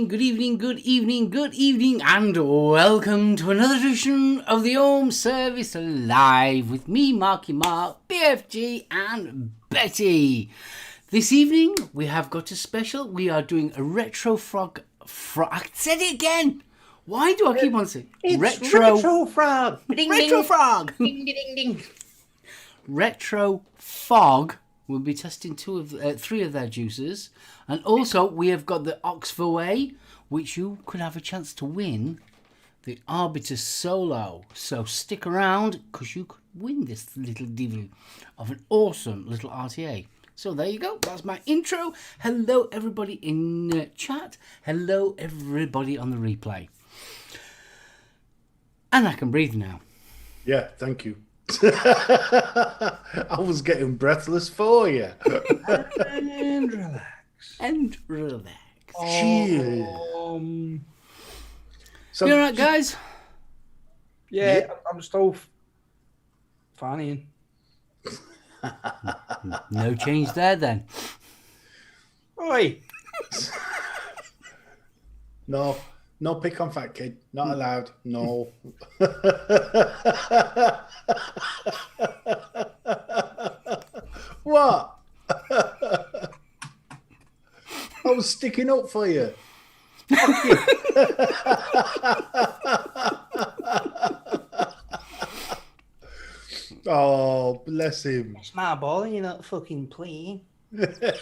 evening, good evening, good evening, good evening, and welcome to another edition of the Ohm Service Live with me, Marky Mark, BFG, and Betty. This evening, we have got a special. We are doing a retro frog. I said it again. Why do I keep on saying retro frog? Ding, retro ding. Frog. Ding, ding, ding. Retro fog. We'll be testing three of their juices. And also, we have got the Oxvaway, which you could have a chance to win the Arbiter Solo. So stick around, because you could win this little devil of an awesome little RTA. So there you go. That's my intro. Hello, everybody in chat. Hello, everybody on the replay. And I can breathe now. Yeah, thank you. I was getting breathless for you. And relax. And relax. So you alright, guys? Yeah, I'm still fannying. No change there, then. Oi. No pick on fat kid. Not allowed. No. What? I was sticking up for you. Oh, bless him. It's my ball and you're not fucking playing. Right,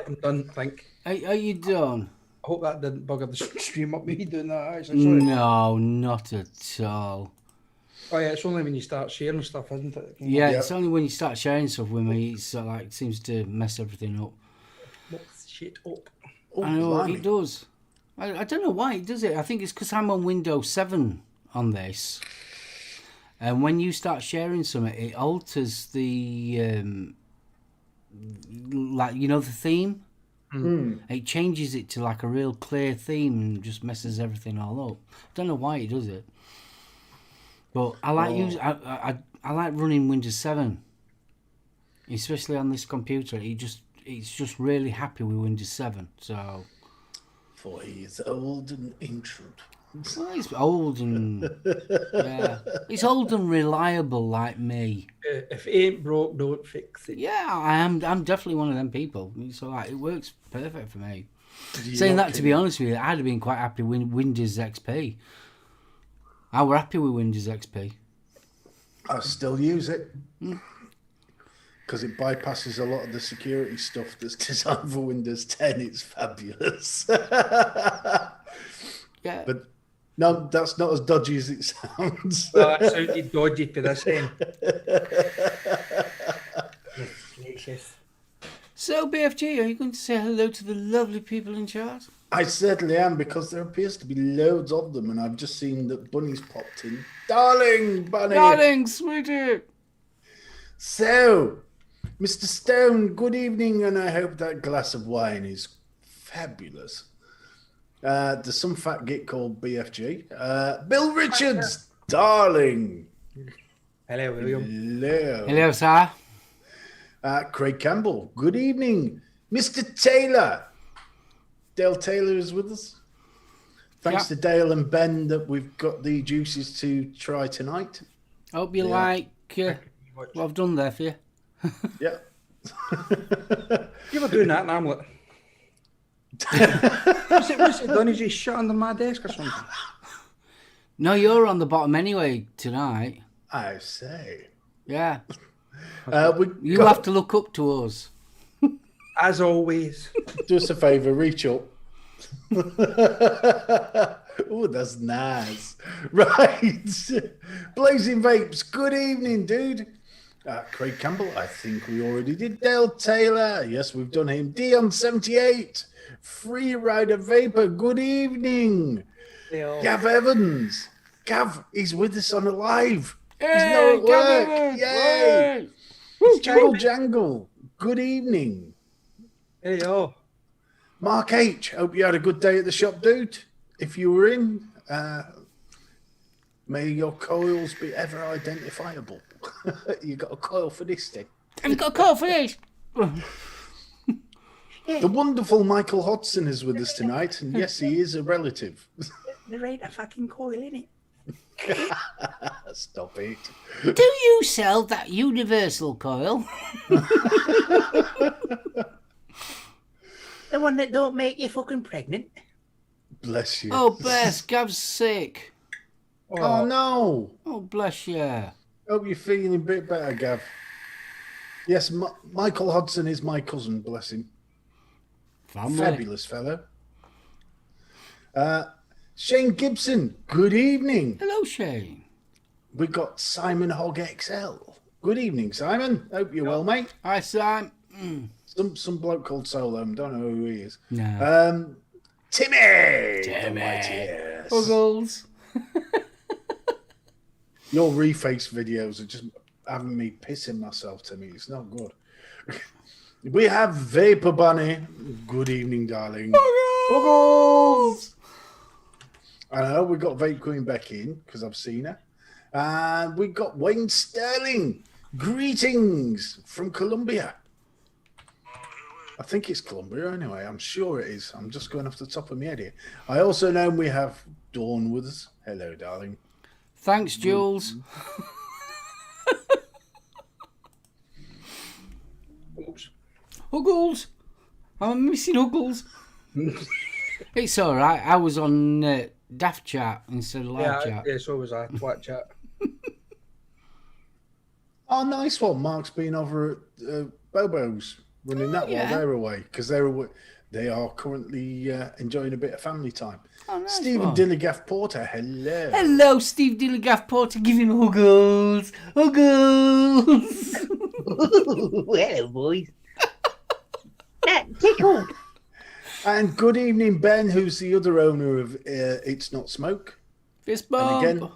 I'm done, I think. Are you done? I hope that didn't bugger the stream up, me doing that, actually. Sorry. No, not at all. Oh, yeah, it's only when you start sharing stuff, isn't it? Yeah, it's only when you start sharing stuff with me, it's like seems to mess everything up. Mess shit up. Oh, I know blimey. it does. I don't know why it does it. I think it's because I'm on Windows 7 on this. And when you start sharing something, it alters the, like, you know, the theme? It changes it to like a real clear theme and just messes everything all up. I don't know why it does it. But I like I like running Windows 7. Especially on this computer. It's just really happy with Windows 7. So For he is old and ancient. well, it's old and yeah, it's old and reliable like me. If it ain't broke, don't fix it. Yeah, I'm definitely one of them people. So like, it works perfect for me. You Saying not that, to kidding? be honest with you, I'd have been quite happy with Windows XP. I were happy with Windows XP. I still use it because it bypasses a lot of the security stuff that's designed for Windows 10. It's fabulous. Yeah, But no, that's not as dodgy as it sounds. Well, that sounded dodgy for this end. Gracious. so BFG, are you going to say hello to the lovely people in chat? I certainly am, because there appears to be loads of them, and I've just seen that Bunny's popped in. Darling Bunny! Darling, sweetie! So, Mr. Stone, good evening, and I hope that glass of wine is fabulous. There's some fat git called BFG. Bill Richards, darling. Hello, William. Hello. Hello, sir. Craig Campbell, good evening. Mr. Taylor. Dale Taylor is with us. Thanks to Dale and Ben that we've got the juices to try tonight. Hope you like what I've done there for you. Yeah. You were doing that in Hamlet. What's it done? Is he shut under my desk or something? No, you're on the bottom anyway tonight. I say. Yeah. You have to look up to us. As always. Do us a favour, reach up. Oh, that's nice. Right. Blazing Vapes, good evening, dude. Craig Campbell, I think we already did. Dale Taylor, yes, we've done him. Dion78, Free Rider Vapor, good evening. Gav Evans. Gav, he's with us on a live. He's not at work. Yay. Jangle Jangle, good evening. Hey, yo. Mark H, hope you had a good day at the shop, dude. If you were in, may your coils be ever identifiable. You got a coil for this thing. Have you got a call for this? The wonderful Michael Hodson is with us tonight, and yes, he is a relative. There ain't a fucking coil in it. Stop it. Do you sell that universal coil? The one that don't make you fucking pregnant. Bless you. Oh, bless, Gav's sick. Oh, no. Oh, bless you. Hope you're feeling a bit better, Gav. Yes, Michael Hodson is my cousin, bless him. Family. Fabulous fellow. Shane Gibson, good evening. Hello, Shane. We got Simon Hogg XL. Good evening, Simon. Hope you're well, mate. Hi, Sam. Some bloke called SoulOhm. Don't know who he is. No. Timmy. Timmy. Yes. Huggles. Your reface videos are just having me pissing myself, Timmy. It's not good. We have Vapor Bunny. Good evening, darling. Huggles. I know we got Vape Queen Becky in because I've seen her. And we got Wayne Sterling. Greetings from Colombia. I think it's Colombia anyway. I'm sure it is. I'm just going off the top of my head here. I also know we have Dawn with us. Hello, darling. Thanks, Jules. Huggles. I'm missing Huggles. It's all right. I was on Daft Chat instead of Live Chat. Yeah, so was I. Twat Chat. Oh, nice one. Mark's been over at Bobo's running that while they're away because they are currently enjoying a bit of family time. Oh, nice Stephen one. Dilligaff Porter, hello. Hello, Steve Dilligaff Porter. Give him Huggles. Huggles. Hello, boys. That tickled. And good evening, Ben, who's the other owner of It's Not Smoke. Fist bump. And again,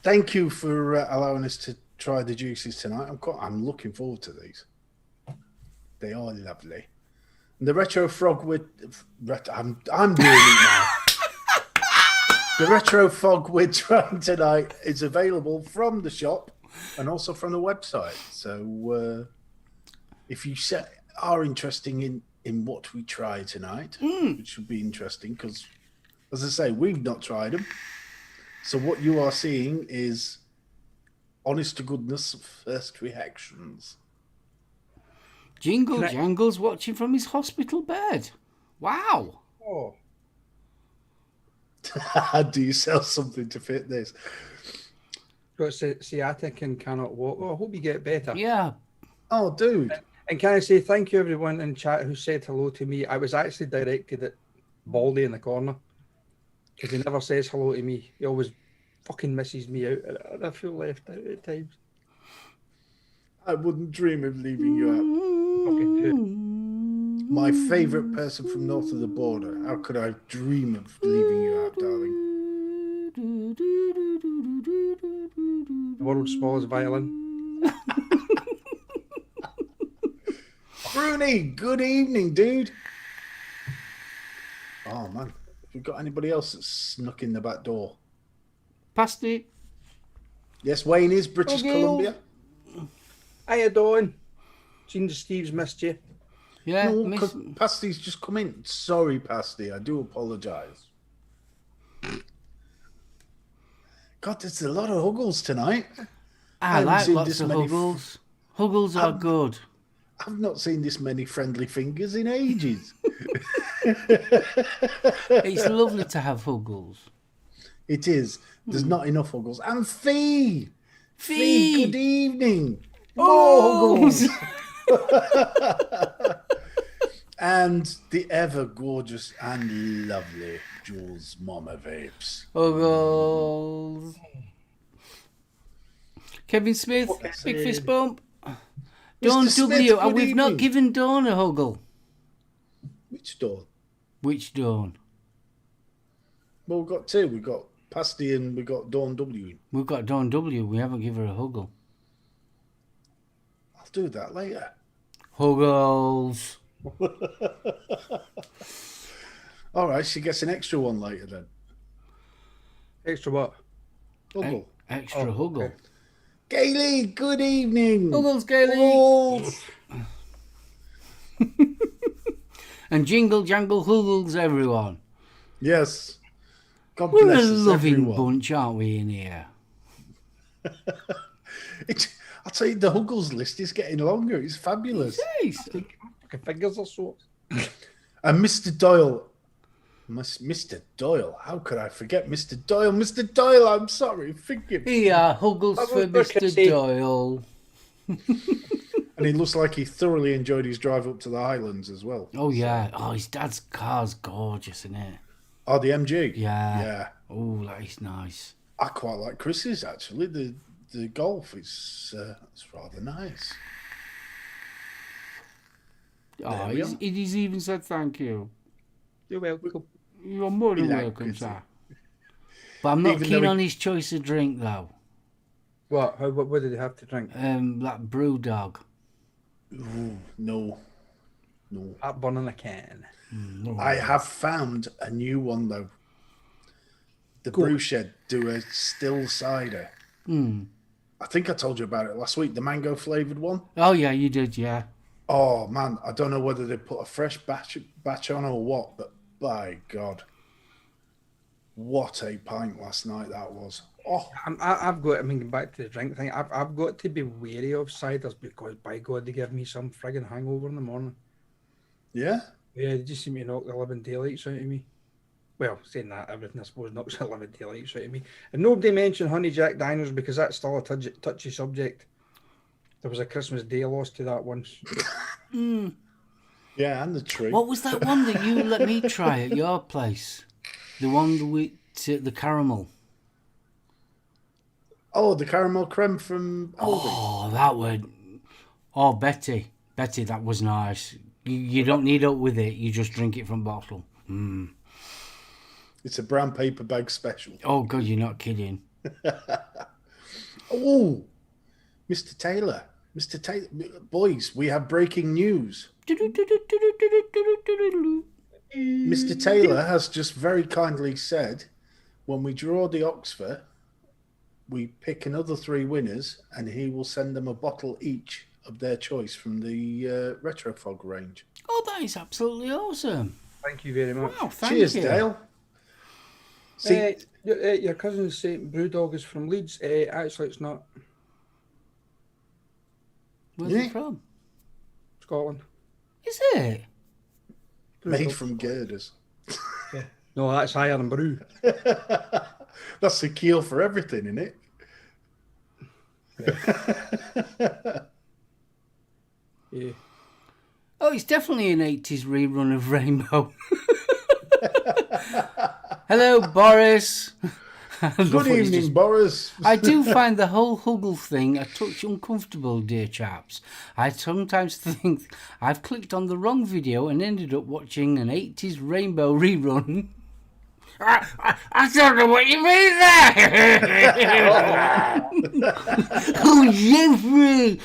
thank you for allowing us to try the juices tonight. I'm looking forward to these. They are lovely. And the Retro Frog I'm doing it now. The Retro Fog we're trying tonight is available from the shop and also from the website. So if you are interested in what we try tonight, which would be interesting because, as I say, we've not tried them. So what you are seeing is honest to goodness first reactions. Jingle Jangle's watching from his hospital bed. Wow. Oh. Do you sell something to fit this? Got sciatic and cannot walk. Oh, I hope you get better. Yeah. Oh, dude. And can I say thank you everyone in chat who said hello to me. I was actually directed at Baldy in the corner because he never says hello to me. He always fucking misses me out, and I feel left out at times. I wouldn't dream of leaving you out. Fucking who? My favourite person from north of the border. How could I dream of leaving you out, darling? The world's smallest violin. Bruni, good evening, dude. Oh, man. Have we got anybody else that's snuck in the back door? Pasty. Yes, Wayne is British Columbia. How you doing? Seen the Steve's missed you. Yeah. No, because Pasty's just come in. Sorry, Pasty. I do apologise. God, there's a lot of Huggles tonight. I haven't like seen lots this of many Huggles. Huggles are good. I've not seen this many friendly fingers in ages. It's lovely to have Huggles. It is. There's not enough Huggles. And Fee! Fee, good evening. More Huggles. And the ever gorgeous and lovely Jules Mama Vapes. Huggles. Kevin Smith, big fist bump. Dawn Smith, W, and good we've not evening. given Dawn a Huggle. Which Dawn? Which Dawn? Well, we've got two. We've got Pasty and we've got Dawn W. We've got Dawn W, we haven't given her a Huggle. I'll do that later. Huggles. All right, she gets an extra one later then. Extra what? Huggle. Extra Huggle. Okay. Gailey, good evening. Huggles, Gailey. Huggles. And jingle jangle hoogles, everyone. Yes. God We're bless a us, loving everyone. bunch, aren't we, in here? I'll tell you, the Huggles list is getting longer. It's fabulous. Jeez. Fucking fingers are sore. And Mr. Doyle. Mr. Doyle. How could I forget Mr. Doyle? Mr. Doyle, I'm sorry. Forgive me. Yeah, Huggles for Huggles for Mr. Chrissy. Doyle. And he looks like he thoroughly enjoyed his drive up to the Highlands as well. Oh, yeah. Oh, his dad's car's gorgeous, isn't it? Oh, the MG? Yeah. Yeah. Oh, that is nice. I quite like Chris's, actually. The Golf is it's rather nice. Oh, we are. he's even said thank you. You're welcome. You're more than We like welcome, Chrissy. sir. But I'm not Even keen though he- on his choice of drink, though. What? What did they have to drink? That brew dog. Ooh, no. At bun in a can. I have found a new one, though. The Brew Shed do a still cider. I think I told you about it last week, the mango flavoured one. Oh, yeah, you did, yeah. Oh, man, I don't know whether they put a fresh batch on or what, but by God, what a pint last night that was. Oh, I've got. I mean, back to the drink thing. I've got to be wary of ciders because, by God, they give me some friggin' hangover in the morning. yeah? Yeah, they just seem to knock the living daylights out of me. Well, saying that, everything I suppose knocks the living daylights out of me. And nobody mentioned Honey Jack Diners because that's still a touchy subject. There was a Christmas Day lost to that once. Yeah, and the tree. What was that one that you let me try at your place? The one with the caramel. Oh, the caramel creme from Aldi. Oh, that would. Oh, Betty, that was nice. You don't need up with it. You just drink it from bottle. It's a brown paper bag special. Oh God, you're not kidding. Oh, Mr. Taylor, boys, we have breaking news. Mr. Taylor has just very kindly said, when we draw the Oxford, we pick another 3 winners, and he will send them a bottle each of their choice from the Retrofog range. Oh, that is absolutely awesome. Thank you very much. Wow, thank Cheers, you. Dale. See, Your cousin's saying Brewdog is from Leeds. Actually, it's not. Where's Yeah. it from? Scotland. Is it? made from girders. No, that's higher than brew. That's the keel for everything, isn't it? Yeah. Oh, it's definitely an 80s rerun of Rainbow. Hello, Boris. Good evening, Boris. I do find the whole Huggle thing a touch uncomfortable, dear chaps. I sometimes think I've clicked on the wrong video and ended up watching an 80s Rainbow rerun. I don't know what you mean there! Oh, Jeffrey!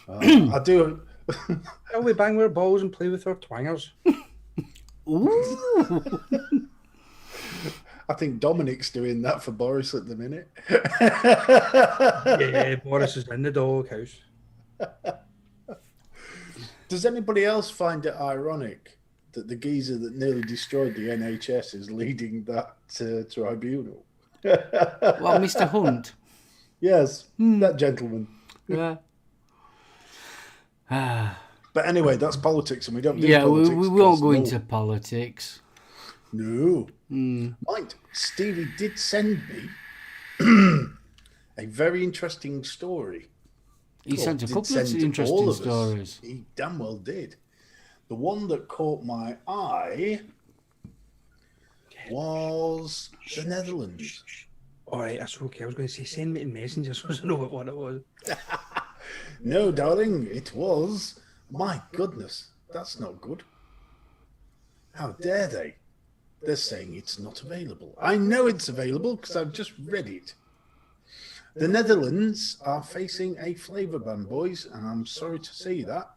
I do. Shall we bang our balls and play with our twangers? Ooh. I think Dominic's doing that for Boris at the minute. Yeah, Boris is in the doghouse. Does anybody else find it ironic that the geezer that nearly destroyed the NHS is leading that tribunal? Well, Mr. Hunt. Yes, that gentleman. Yeah. But anyway, that's politics, and we don't do Yeah, politics. we won't go no. into politics. No. Mind, Stevie did send me a very interesting story. He sent a Did couple of send to interesting all of us. stories. He damn well did. The one that caught my eye was the Netherlands. All right, that's okay. I was going to say send me in Messenger so I know what it was. No, darling, it was. My goodness, that's not good. How dare they? They're saying it's not available. I know it's available because I've just read it. The Netherlands are facing a flavour ban, boys, and I'm sorry to see that.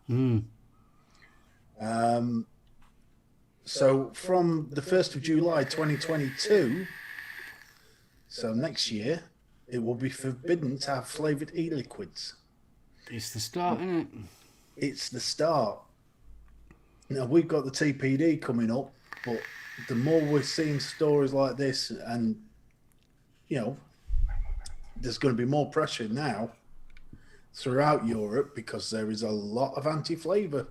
So from the 1st of July 2022, so next year, it will be forbidden to have flavoured e-liquids. It's the start, isn't it? It's the start. Now, we've got the TPD coming up, but the more we're seeing stories like this, and, you know, there's going to be more pressure now throughout Europe because there is a lot of anti-flavour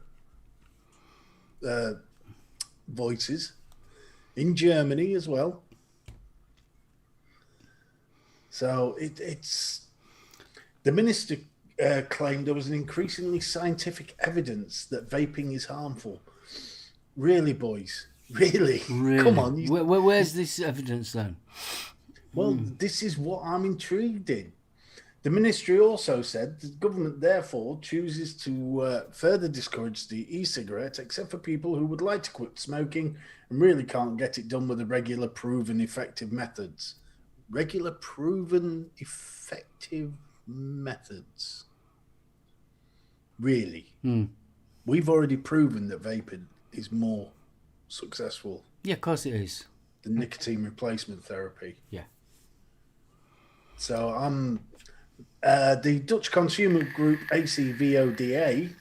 voices in Germany as well. So it's the minister claimed there was an increasingly scientific evidence that vaping is harmful. Really, boys? Really? Come on. Where's this evidence then? Well, this is what I'm intrigued in. The ministry also said the government therefore chooses to further discourage the e-cigarette, except for people who would like to quit smoking and really can't get it done with the regular, proven, effective methods. Regular, proven, effective methods. Really? We've already proven that vaping is more successful. Yeah, of course it is. Than nicotine replacement therapy. Yeah. So the Dutch consumer group ACVODA,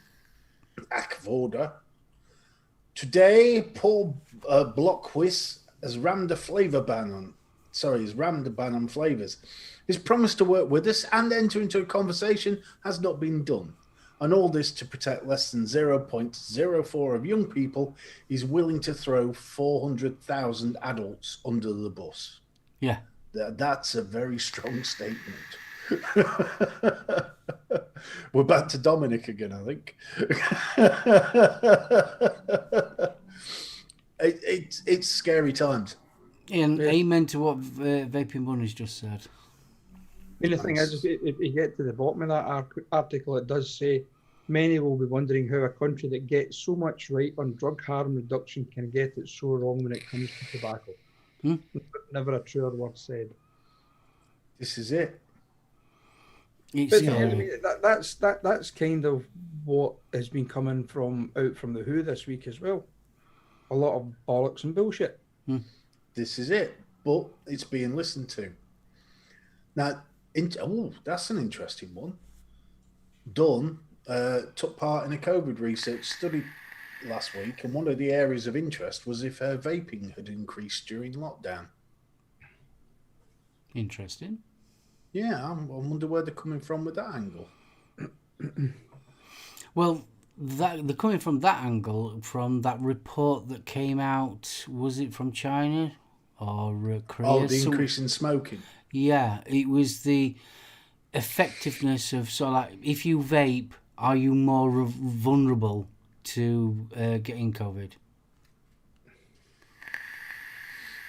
Akvoda, today Paul Blokhuis has rammed a ban on flavours. His promise to work with us and enter into a conversation has not been done. And all this to protect less than 0.04 of young people is willing to throw 400,000 adults under the bus. Yeah. That's a very strong statement. We're back to Dominic again, I think. It's scary times. And amen to what Vaping Bunny's just said. I mean, the thing is, if you get to the bottom of that article, it does say many will be wondering how a country that gets so much right on drug harm reduction can get it so wrong when it comes to tobacco. Never a truer word said. This is it. But I mean, that's kind of what has been coming out from the WHO this week as well. A lot of bollocks and bullshit. This is it, but it's being listened to. Now, that's an interesting one. Dunn took part in a COVID research study last week, and one of the areas of interest was if vaping had increased during lockdown. Interesting. Yeah, I wonder where they're coming from with that angle. Well, they're coming from that angle, from that report that came out, was it from China or Korea? Oh, the increase in smoking. Yeah, it was the effectiveness of, so like, if you vape, are you more vulnerable to getting COVID?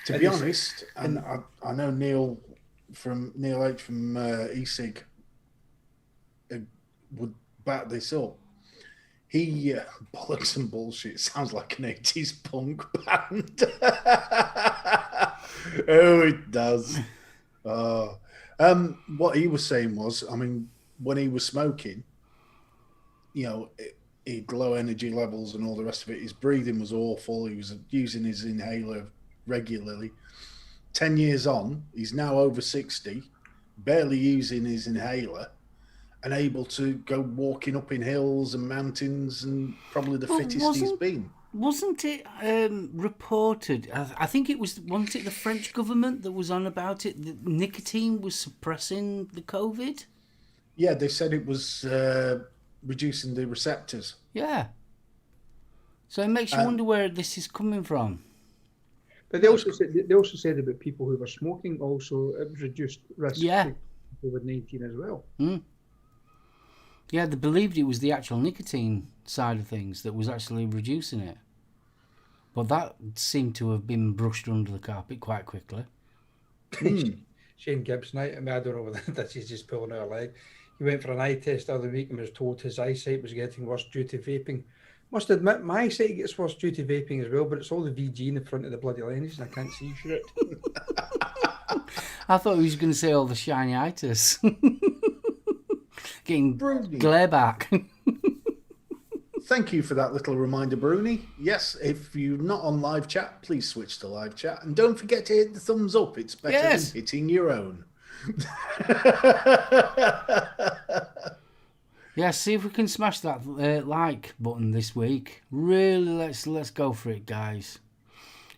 To be honest, and I know Neil H from eSig would back this up. He bollocks and bullshit sounds like an 80s punk band. Oh, it does. What he was saying was, I mean, when he was smoking, you know, he had low energy levels and all the rest of it. His breathing was awful. He was using his inhaler regularly. 10 years on, he's now over 60, barely using his inhaler, and able to go walking up in hills and mountains, and probably the fittest he's been. Wasn't it reported? I think it was. Wasn't it the French government that was on about it? That nicotine was suppressing the COVID. Yeah, they said it was reducing the receptors. Yeah. So it makes you wonder where this is coming from. But they also said about people who were smoking also it was reduced risk to COVID-19 as well. Yeah, they believed it was the actual nicotine side of things that was actually reducing it. But that seemed to have been brushed under the carpet quite quickly. Shane Gibson, I don't know whether that he's just pulling out a leg. He went for an eye test the other week and was told his eyesight was getting worse due to vaping. Must admit, my eyesight gets worse due to vaping as well, but it's all the VG in the front of the bloody lenses and I can't see shit. I thought he was going to say all the shiny-itis. Getting glare back. Thank you for that little reminder, Bruni. Yes, if you're not on live chat, please switch to live chat. And don't forget to hit the thumbs up. It's better than hitting your own. Yeah, see if we can smash that like button this week. Really, let's go for it, guys.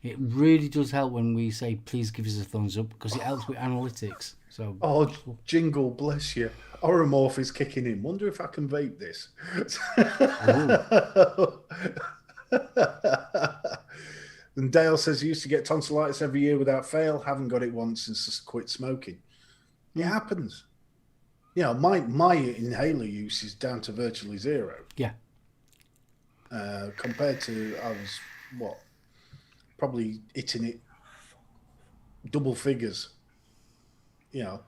It really does help when we say please give us a thumbs up because it helps with analytics. So Oh, Jingle, bless you. Oromorph is kicking in. Wonder if I can vape this. And Dale says, used to get tonsillitis every year without fail. Haven't got it once since I quit smoking. It happens. You know, my inhaler use is down to virtually zero. yeah, Compared to, I was, probably hitting it double figures. You know,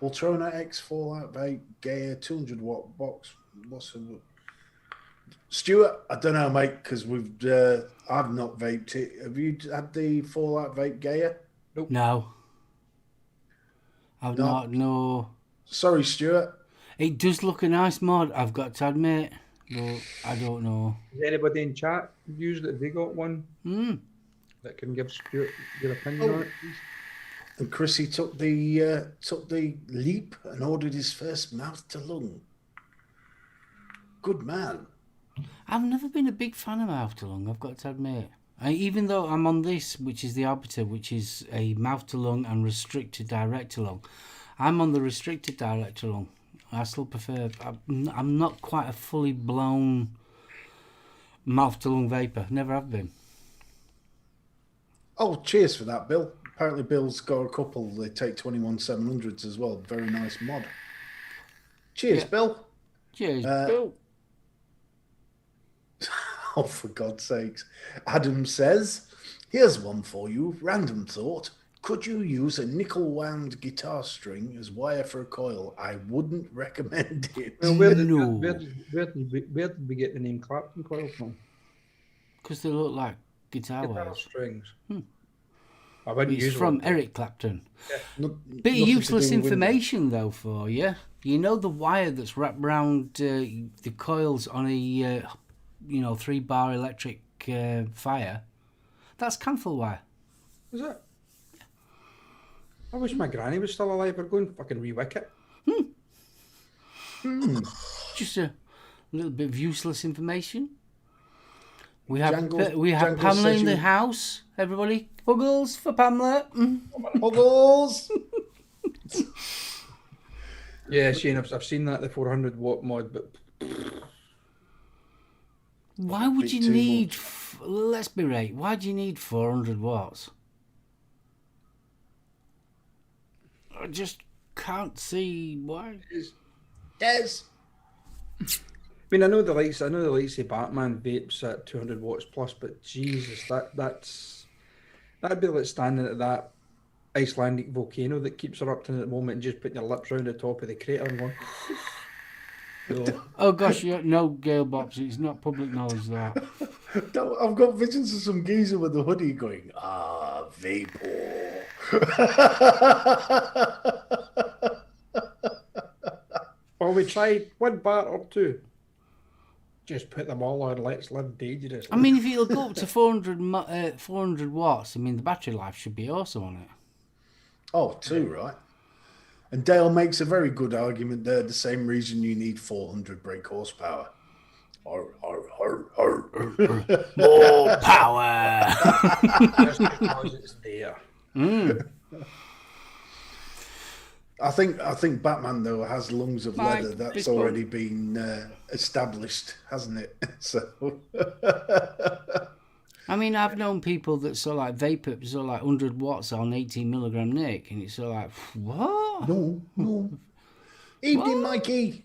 Ultrona X Fallout Vape Gaia 200 watt box. What's the Stuart? I don't know, mate, because I've not vaped it. Have you had the Fallout Vape Gaia? no, I've not. No, Sorry, Stuart. it does look a nice mod. I've got to admit, but I don't know. Is anybody in chat used it? They got one Hmm. that can give Stuart your opinion on it, please? And Chrissy took the leap and ordered his first mouth to lung. Good man. I've never been a big fan of mouth to lung, I've got to admit. Even though I'm on this, which is the Arbiter, which is a mouth to lung and restricted direct to lung, I'm on the restricted direct to lung. I still prefer. I'm not quite a fully blown mouth to lung vapor. Never have been. Oh, cheers for that, Bill. Apparently, Bill's got a couple. They take 21-700s as well. Very nice mod. Cheers, Yeah. Bill. Cheers, Bill. Oh, for God's sakes. Adam says, here's one for you. Random thought. Could you use a nickel wound guitar string as wire for a coil? I wouldn't recommend it. Well, where did, No. where did we get the name Clapton Coil from? Because they look like guitar Guitar wires. strings. I wouldn't It's use from one. Eric Clapton. No- Bit nothing of to useless do with information though for you. You know the wire that's wrapped around the coils on a 3-bar electric fire. That's cancel wire. Is it? I wish my granny was still alive. We're going to fucking re-wick it. Just a little bit of useless information. We have Jangle Pamela says in the you- house. Everybody, huggles for Pamela. Puggles. Yeah, Shane, I've seen that, the 400 watt mod, but Why would Bit you too need? Let's be right. Why do you need 400 watts? I just can't see why. Yes. I mean, I know the likes of Batman vapes at 200 watts plus, but Jesus, that'd be like standing at that Icelandic volcano that keeps erupting at the moment and just putting your lips round the top of the crater and going. So, Oh gosh, no Gale Bops. It's not public knowledge that. No, I've got visions of some geezer with a hoodie going, vapor. well, we tried 1 bar or 2. Just put them all on. Let's live dangerously. I mean, if it'll go up to 400 watts, I mean, the battery life should be awesome on it. Oh, 2, right? And Dale makes a very good argument there. The same reason you need 400 brake horsepower. Arr, arr, arr, arr. More power! just because it's there. I think Batman though has lungs of Mike, leather. That's big already been established, hasn't it? So I mean, I've known people that sort of like vape up sort of like 100 watts on 18 milligram Nick, and it's sort of like, what? no. Evening, Mikey.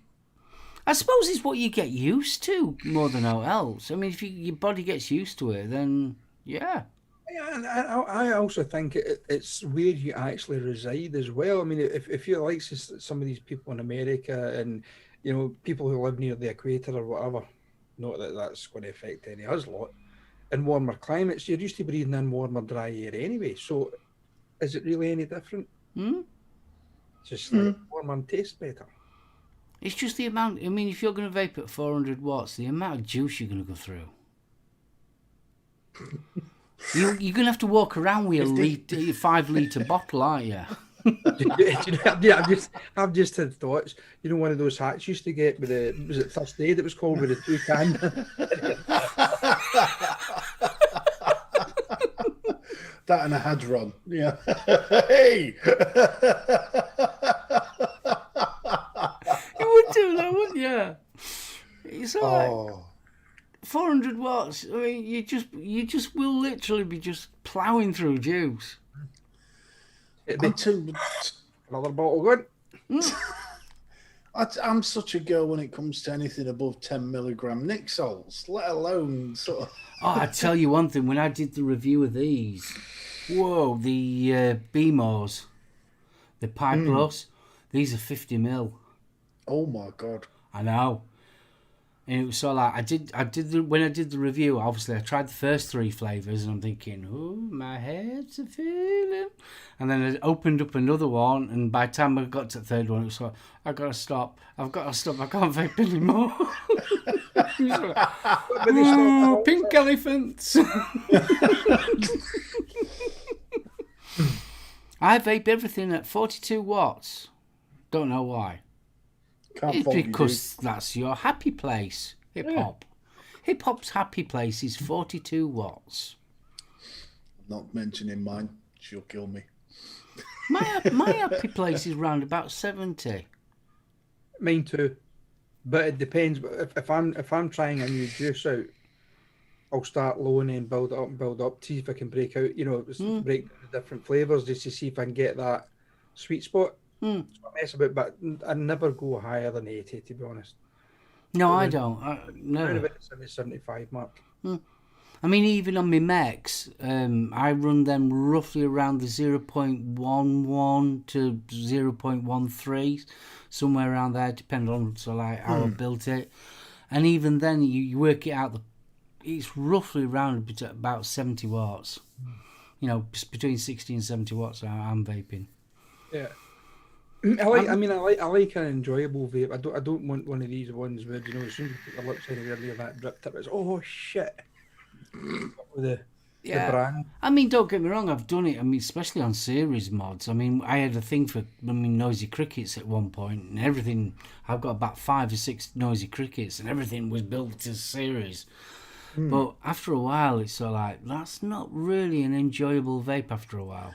I suppose it's what you get used to more than all else. I mean, if your body gets used to it, then yeah. Yeah, and I also think it's where you actually reside as well. I mean, if you like some of these people in America and, people who live near the equator or whatever, not that that's going to affect any of us lot, in warmer climates, you're used to breathing in warmer, dry air anyway. So is it really any different? It's just like warmer and tastes better. It's just the amount. I mean, if you're going to vape at 400 watts, the amount of juice you're going to go through. You're going to have to walk around with a 5 litre bottle, aren't you? I've just had thoughts. You know, one of those hats you used to get with the, was it First Aid? It was called with the two cans. That and a hadron. Yeah. Hey. You would do that, wouldn't you? It's all right. Oh. 400 watts. I mean, you just will literally be just ploughing through juice. I'm too. Another bottle going. I'm such a girl when it comes to anything above 10 milligram Nick salts, let alone sort of. Oh, I tell you one thing. When I did the review of these, whoa, the BMOs, the Pi Plus, these are 50 mil. Oh my god! I know. And it was so like when I did the review, obviously I tried the first 3 flavours and I'm thinking, oh, my head's a feeling. And then I opened up another one, and by the time I got to the third one, it was like, I've got to stop, I can't vape anymore. Ooh, pink elephants. I vape everything at 42 watts. Don't know why. It's because that's your happy place, hip hop. Hip hop's happy place is 42 watts. Not mentioning mine, she'll kill me. My happy place is round about 70. Mine too, but it depends. If I'm trying a new juice out, I'll start low and then build up, see if I can break out. You know, break the different flavors just to see if I can get that sweet spot. So I mess about, but I never go higher than 80, to be honest. No, I don't. Never. Around about the 75 mark. I mean, even on my mechs, I run them roughly around the 0.11 to 0.13, somewhere around there, depending on how I built it. And even then, you work it out, it's roughly around about 70 watts. You know, between 60 and 70 watts I'm vaping. Yeah. I like an enjoyable vape. I don't want one of these ones where, you know, as soon as you put your lips anywhere near that drip tip, it's oh shit. The brand. I mean, don't get me wrong, I've done it. I mean, especially on series mods. I mean, I had a thing for noisy crickets at one point, and everything. I've got about 5 or 6 noisy crickets, and everything was built to series. But after a while, it's sort of like that's not really an enjoyable vape. After a while.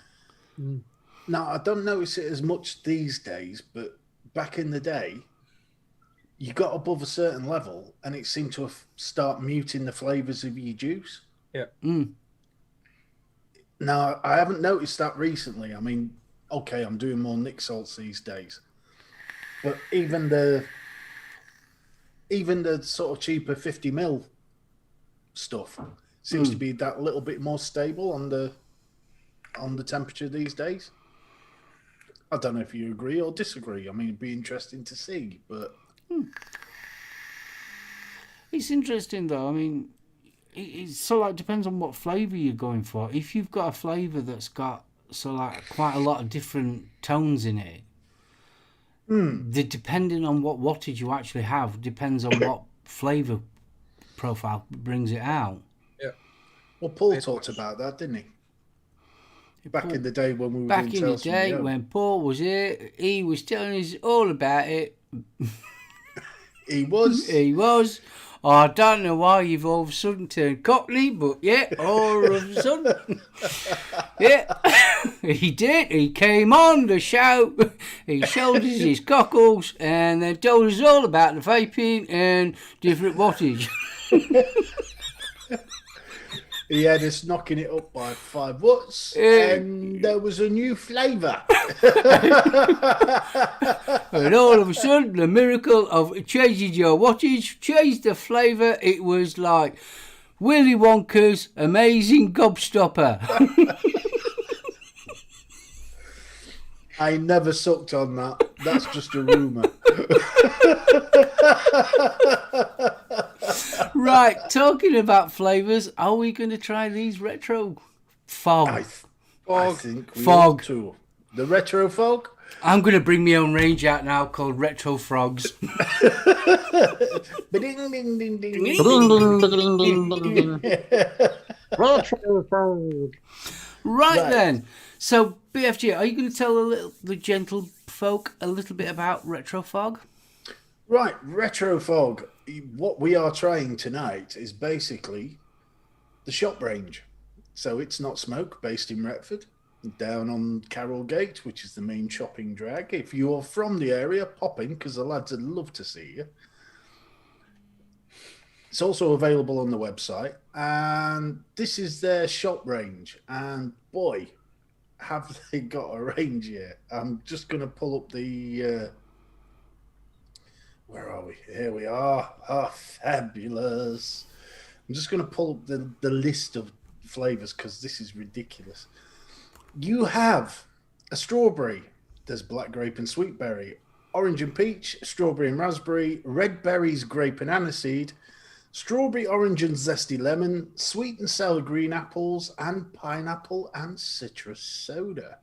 Now, I don't notice it as much these days, but back in the day, you got above a certain level and it seemed to start muting the flavours of your juice. Yeah. Now, I haven't noticed that recently. I mean, okay, I'm doing more Nick salts these days. But even the sort of cheaper 50 mil stuff seems to be that little bit more stable on the temperature these days. I don't know if you agree or disagree. I mean, it'd be interesting to see, but it's interesting though. I mean, it so like depends on what flavour you're going for. If you've got a flavour that's got quite a lot of different tones in it, depending on what wattage you actually have, depends on what flavour profile brings it out. Yeah. Well, Paul talked about that, didn't he? Back in the day when we were Back in the day when Paul was here, he was telling us all about it. He was. He was. I don't know why you've all of a sudden turned Cockney, but yeah, all of a sudden. Yeah, he did. He came on the show. He showed us his cockles and then told us all about the vaping and different wattage. He had us knocking it up by 5 watts, and there was a new flavour. And all of a sudden, the miracle of changing your wattage changed the flavour. It was like Willy Wonka's amazing gobstopper. I never sucked on that. That's just a rumour. Right, talking about flavours, are we going to try these retro fog? I think we Fog. ought to. The retro fog? I'm going to bring my own range out now called Retro Frogs. Ding, ding, ding, ding. Right then. So, BFG, are you going to tell the gentle folk a little bit about Retro Fog? Right, Retro Fog. What we are trying tonight is basically the shop range. So it's Not Smoke, based in Retford, down on Carrollgate, which is the main shopping drag. If you're from the area, pop in, because the lads would love to see you. It's also available on the website, and this is their shop range. And boy, have they got a range here. I'm just going to pull up the... where are we? Here we are. Ah, fabulous. I'm just going to pull up the list of flavours because this is ridiculous. You have a strawberry. There's black grape and sweet berry. Orange and peach, strawberry and raspberry, red berries, grape and aniseed, strawberry, orange and zesty lemon, sweet and sour green apples, and pineapple and citrus soda.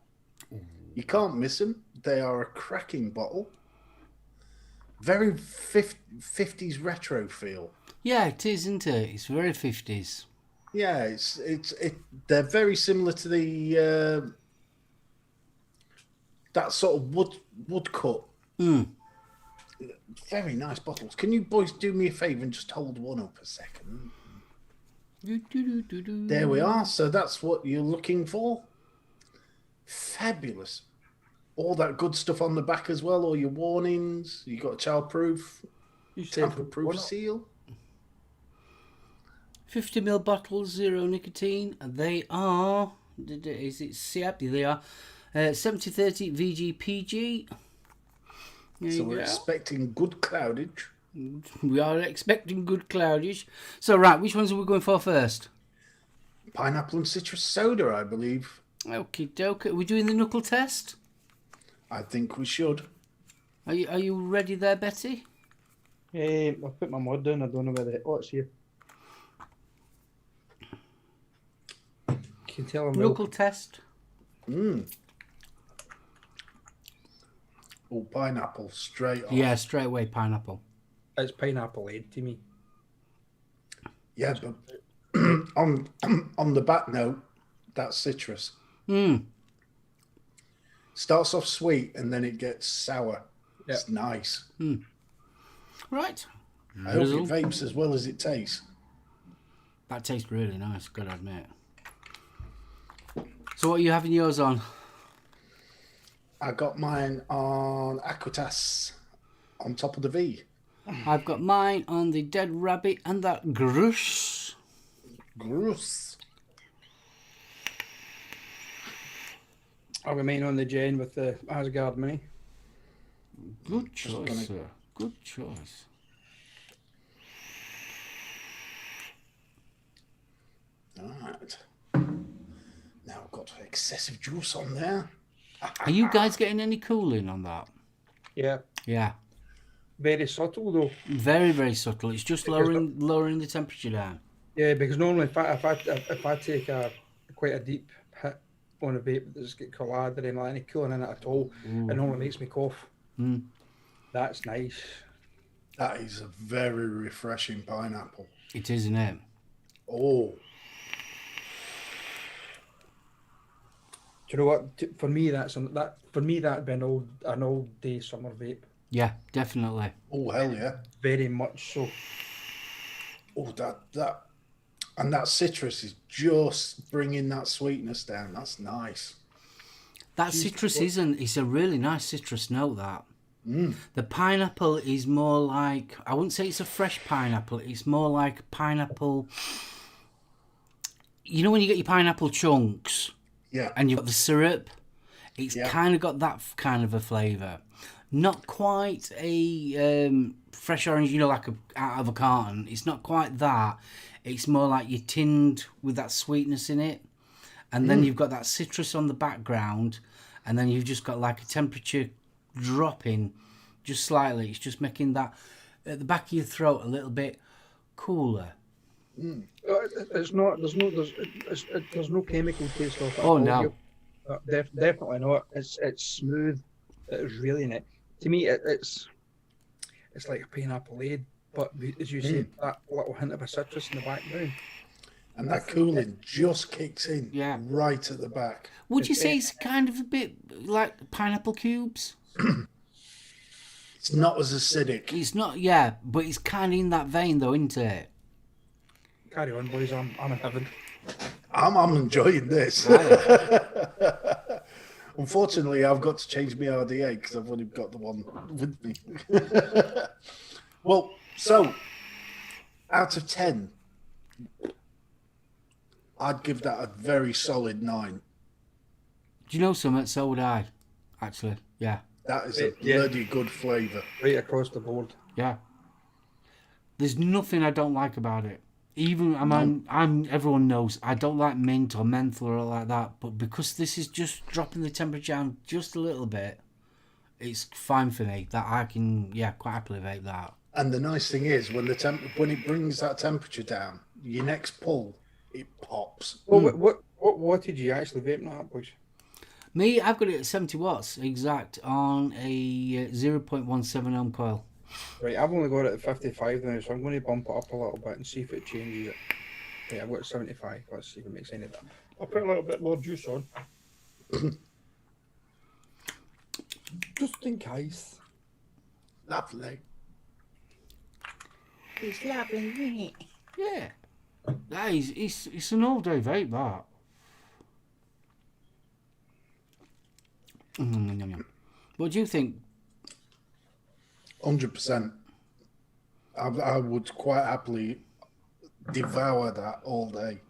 You can't miss them. They are a cracking bottle. Very 50s retro feel. Yeah, it is, isn't it? It's very 50s. Yeah, they're very similar to the that sort of wood cut. Very nice bottles. Can you boys do me a favour and just hold one up a second? There we are. So that's what you're looking for. Fabulous. All that good stuff on the back as well. All your warnings. You got a childproof, tamper-proof seal. 50ml bottles, 0 nicotine. They are. Is it CAP? They are 70/30 VGPG. So we're expecting good cloudage. We are expecting good cloudage. So, right, which ones are we going for first? Pineapple and citrus soda, I believe. Okie dokie. Are we doing the knuckle test? I think we should. Are you ready there, Betty? I've put my mod down. I don't know whether it's here. Can you tell I'm Knuckle test. Oh, pineapple straight off. Yeah, straight away pineapple. It's pineapple head to me. Yeah, but on the back note, that's citrus. Starts off sweet and then it gets sour. Yeah. It's nice. Right. I hope it vapes as well as it tastes. That tastes really nice, gotta admit. So what are you having yours on? I got mine on Aquitas on top of the V. I've got mine on the Dead Rabbit and that Grush. Gross. I'll remain on the Jen with the Asgard Mini. Good choice, sir. Good choice. Alright. Now I've got excessive juice on there. Are you guys getting any cooling on that? Yeah. Yeah. Very subtle though. Very, very subtle. It's just lowering the temperature down. Yeah, because normally if I take quite a deep hit on a vape that's got colada and any cooling in it at all, it normally makes me cough. That's nice. That is a very refreshing pineapple. It is, isn't it? Oh. Do you know what? For me, that'd be an old day summer vape. Yeah, definitely. Oh, hell yeah. Very much so. Oh, that and that citrus is just bringing that sweetness down. That's nice. That citrus it's a really nice citrus note, that. The pineapple is more like, I wouldn't say it's a fresh pineapple, it's more like pineapple. You know when you get your pineapple chunks? Yeah. And you've got the syrup? It's kind of got that kind of a flavour. Not quite a fresh orange, like out of a carton. It's not quite that. It's more like you're tinned with that sweetness in it. And then you've got that citrus on the background. And then you've just got like a temperature dropping just slightly. It's just making that at the back of your throat a little bit cooler. It's not. There's no chemical taste of it. Oh no. Definitely not. It's smooth. It's really neat. To me, it's like a pineapple aid, but as you said, that little hint of a citrus in the background. And that cooling just kicks in Yeah. right at the back. Would you say it's kind of a bit like pineapple cubes? It's not as acidic. It's not, yeah, but it's kind of in that vein though, isn't it? Carry on, boys. I'm in heaven. I'm enjoying this. Right. Unfortunately, I've got to change my RDA because I've only got the one with me. Well, so out of 10, I'd give that a very solid 9. Do you know something? So would I, actually. Yeah. That is a Yeah. bloody good flavour. Right across the board. Yeah. There's nothing I don't like about it. Even I'm everyone knows I don't like mint or menthol or like that, but because this is just dropping the temperature down just a little bit, it's fine for me. That I can quite happily vape that. And the nice thing is when it brings that temperature down, your next pull, it pops. Well, what did you actually vape now, boys? Me, I've got it at 70 watts exact on a 0.17 ohm coil. Right, I've only got it at 55 now, so I'm going to bump it up a little bit and see if it changes it. Yeah, I've got 75. Let's see if it makes any of that. I'll put a little bit more juice on. Just in case. Lovely. It's lovely, isn't it? Yeah. That is, it's an all-day vape, that. What do you think? 100%. I would quite happily devour that all day.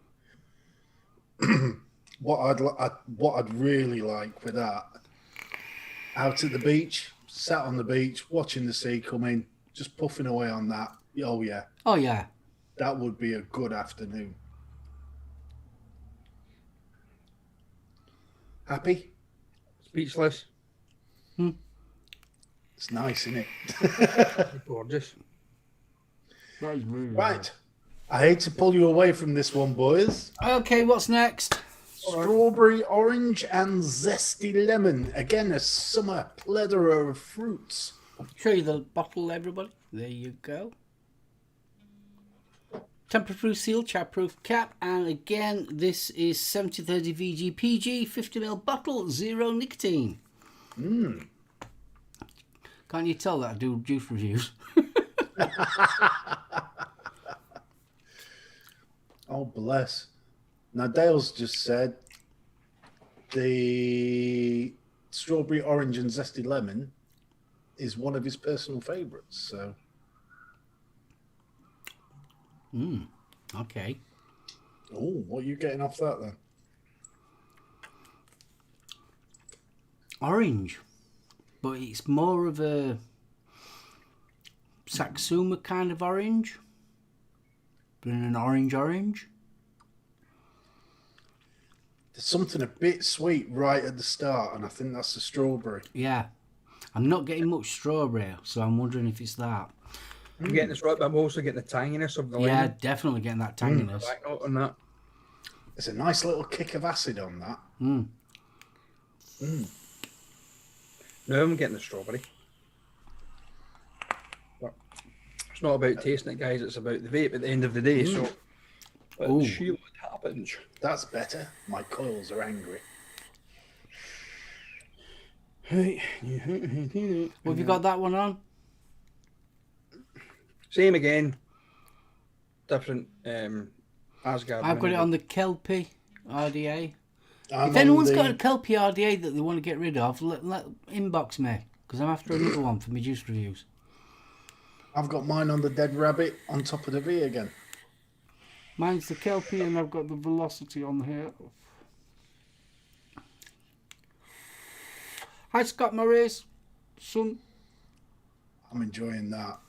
What I'd really like with that, out at the beach, sat on the beach, watching the sea come in, just puffing away on that. Oh yeah, Oh, yeah. that would be a good afternoon. Happy? Speechless. It's nice, isn't it? Gorgeous. That is really Right. I hate to pull you away from this one, boys. Okay, what's next? Strawberry, orange, and zesty lemon. Again, a summer plethora of fruits. Show you the bottle, everybody. There you go. Tamper-proof seal, chap-proof cap, and again, this is 7030 VGPG, 50ml bottle, 0 nicotine. Can't you tell that I do juice reviews? Oh, bless. Now, Dale's just said the strawberry, orange, and zesty lemon is one of his personal favourites. So, Okay. oh, what are you getting off that then? Orange. But it's more of a Satsuma kind of orange than an orange. There's something a bit sweet right at the start, and I think that's the strawberry. Yeah. I'm not getting much strawberry, so I'm wondering if it's that. I'm getting this right, but I'm also getting the tanginess of the Yeah, lemon. definitely getting that tanginess. Back note on that. There's a nice little kick of acid on that. No, I'm getting the strawberry. But it's not about tasting it, guys. It's about the vape at the end of the day. So, Ooh. let's see what happens. That's better. My coils are angry. Right. What have you got that one on? Same again. Different Asgard. I've got it on the Kelpie RDA. I'm If on anyone's the- got a Kelpie RDA that they want to get rid of, let inbox me, because I'm after another one for my juice reviews. I've got mine on the dead rabbit on top of the V again. Mine's the Kelpie and I've got the Velocity on here. Hi Scott Murray's son. I'm enjoying that.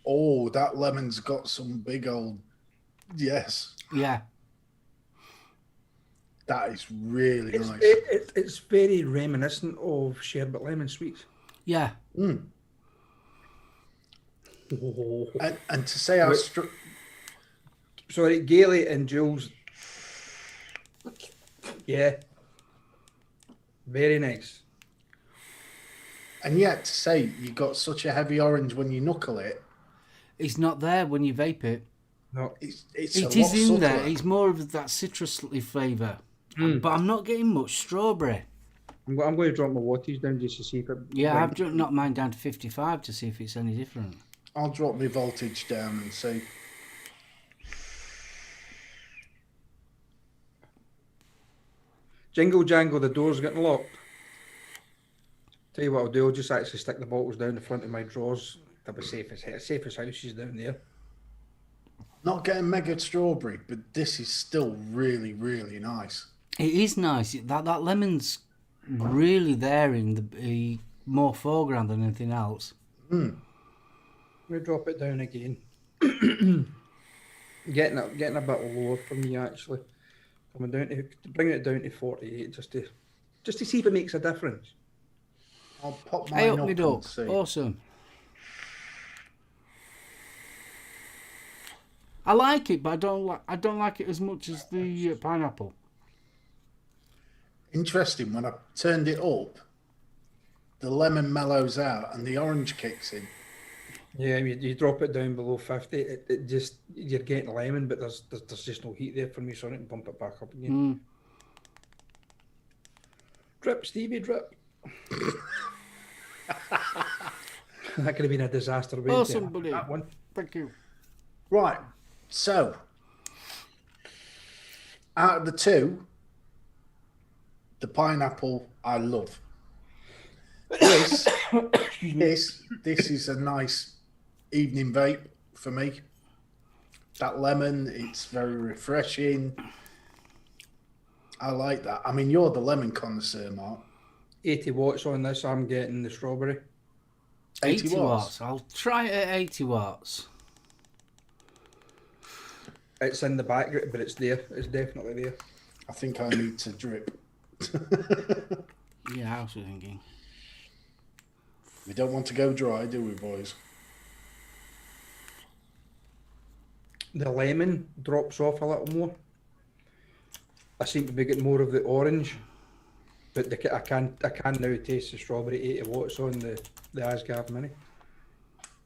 Oh, that lemon's got some big old. Yes, Yeah. that is really It's, nice. it's very reminiscent of sherbet lemon sweets. Yeah. And to say how Sorry, Gailey and Jules. Yeah. Very nice. And yet, to say you got such a heavy orange when you knuckle it, It's not there when you vape it. No. it's It a lot is in subtler. there. It's more of that citrusy flavour. But I'm not getting much strawberry. I'm going to drop my wattage down just to see if it. Yeah, I've knocked mine down to 55 to see if it's any different. I'll drop my voltage down and see. Jingle jangle, the door's getting locked. Tell you what I'll do, I'll just actually stick the bottles down the front of my drawers. They'll be safest houses down there. Not getting mega strawberry, but this is still really, really nice. It is nice. That lemon's really there in the more foreground than anything else. We drop it down again. getting a bit lower for me actually. Coming down to bringing it down to 48 just to see if it makes a difference. I'll pop I mine opened it up up. and see. Awesome. I like it, but I don't like it as much as the pineapple. Interesting, when I turned it up, the lemon mellows out and the orange kicks in. Yeah, you drop it down below 50, it just you're getting lemon, but there's just no heat there for me, so I need to bump it back up again. Drip, Stevie, drip. That could have been a disaster. Awesome, buddy. That one. Thank you. Right, so out of the two, the pineapple I love. This is a nice evening vape for me. That lemon, it's very refreshing. I like that. I mean, you're the lemon connoisseur, Mark. 80 watts on this, I'm getting the strawberry. 80 watts. I'll try it at 80 watts. It's in the back, but it's there. It's definitely there. I think I need to drip. Yeah, I was thinking. We don't want to go dry, do we, boys? The lemon drops off a little more. I seem to be getting more of the orange, but I can now taste the strawberry 80 watts on the Asgard Mini.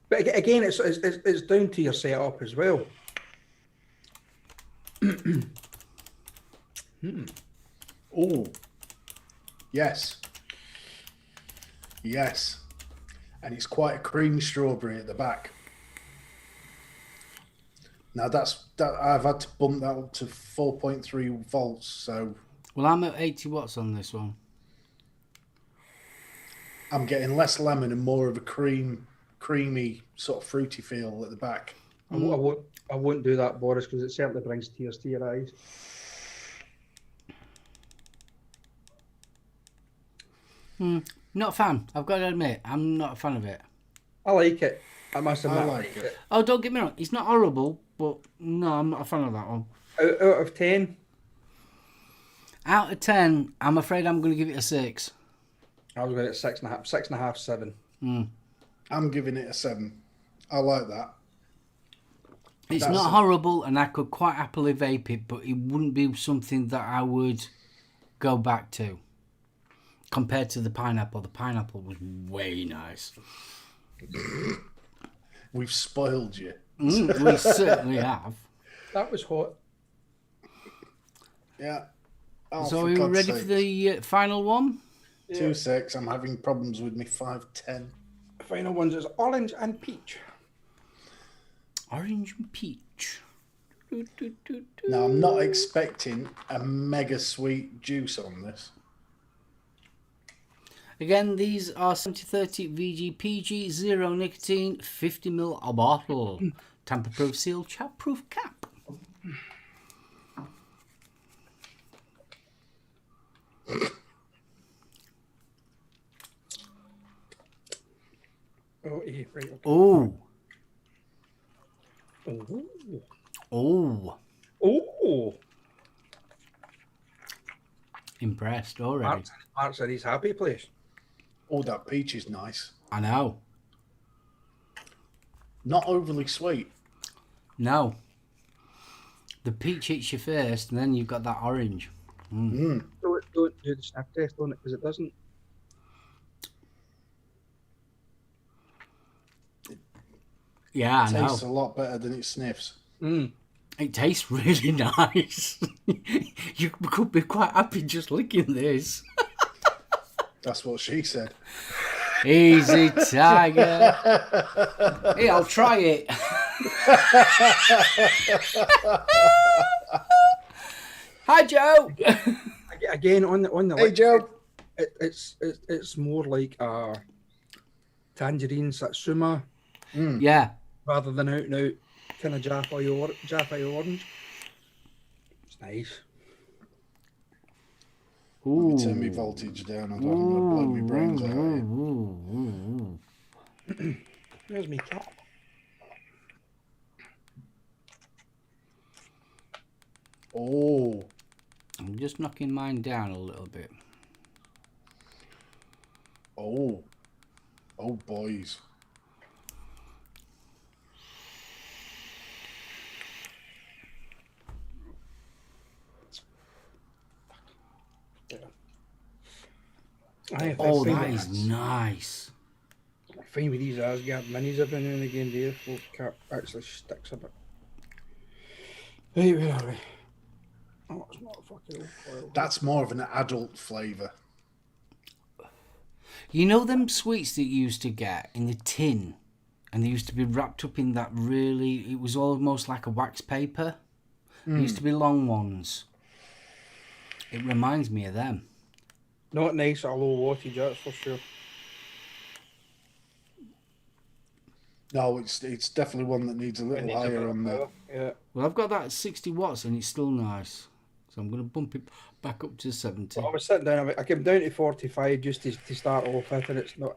But again, it's down to your setup as well. Oh, yes. Yes. And it's quite a creamy strawberry at the back. Now I've had to bump that up to 4.3 volts, so Well, I'm at 80 watts on this one. I'm getting less lemon and more of a creamy sort of fruity feel at the back. I won't do that, Boris, because it certainly brings tears to your eyes. Not a fan. I've got to admit, I'm not a fan of it. I like it. I must admit, I like it. Oh, don't get me wrong. It's not horrible, but no, I'm not a fan of that one. Out of 10, Out of 10, I'm afraid I'm going to give it a 6. I was going at 6.5, 7. I'm giving it a 7. I like that. It's That's not a- horrible, and I could quite happily vape it, but it wouldn't be something that I would go back to. Compared to the pineapple was way nice. We've spoiled you. We certainly have. That was hot. Yeah. Oh, So for are you God's ready sake. for the final one? 2.6. I'm having problems with me 5.10. Final ones is orange and peach. Orange and peach. Now, I'm not expecting a mega sweet juice on this. Again, these are 7030 VGPG, 0 nicotine, 50ml a bottle. Tamper-proof seal, chap-proof cap. Oh, yeah, right. Okay. Oh, Oh. oh. Oh. Impressed already. Mark's at his happy place. Oh, that peach is nice. I know. Not overly sweet. No. The peach hits you first, and then you've got that orange. Don't do the sniff test on it because it doesn't. Yeah, I Tastes know. a lot better than it sniffs. It tastes really nice. You could be quite happy just licking this. That's what she said. Easy, tiger. Hey, I'll try it. Hi, Joe. Again, on the Hey, Joe. it's more like a tangerine satsuma Yeah. rather than out and out kind of Jaffa orange. It's nice. Let me turn my voltage down. I'm going to blow my brains out here. Where's my cap? Oh, I'm just knocking mine down a little bit. oh, boys. Oh, that is nice. I find with these Asgard minis every now and again, the airflow cap actually sticks a bit. Right, where are we? Oh, it's not fucking oil. That's more of an adult flavour. You know them sweets that you used to get in the tin? And they used to be wrapped up in that really... It was almost like a wax paper. There used to be long ones. It reminds me of them. Not nice at a low wattage, that's for sure. No, it's definitely one that needs a little higher on the... Yeah. Well, I've got that at 60 watts and it's still nice. So I'm going to bump it back up to 70. Well, I was sitting down, I came down to 45 just to start off with, and it's not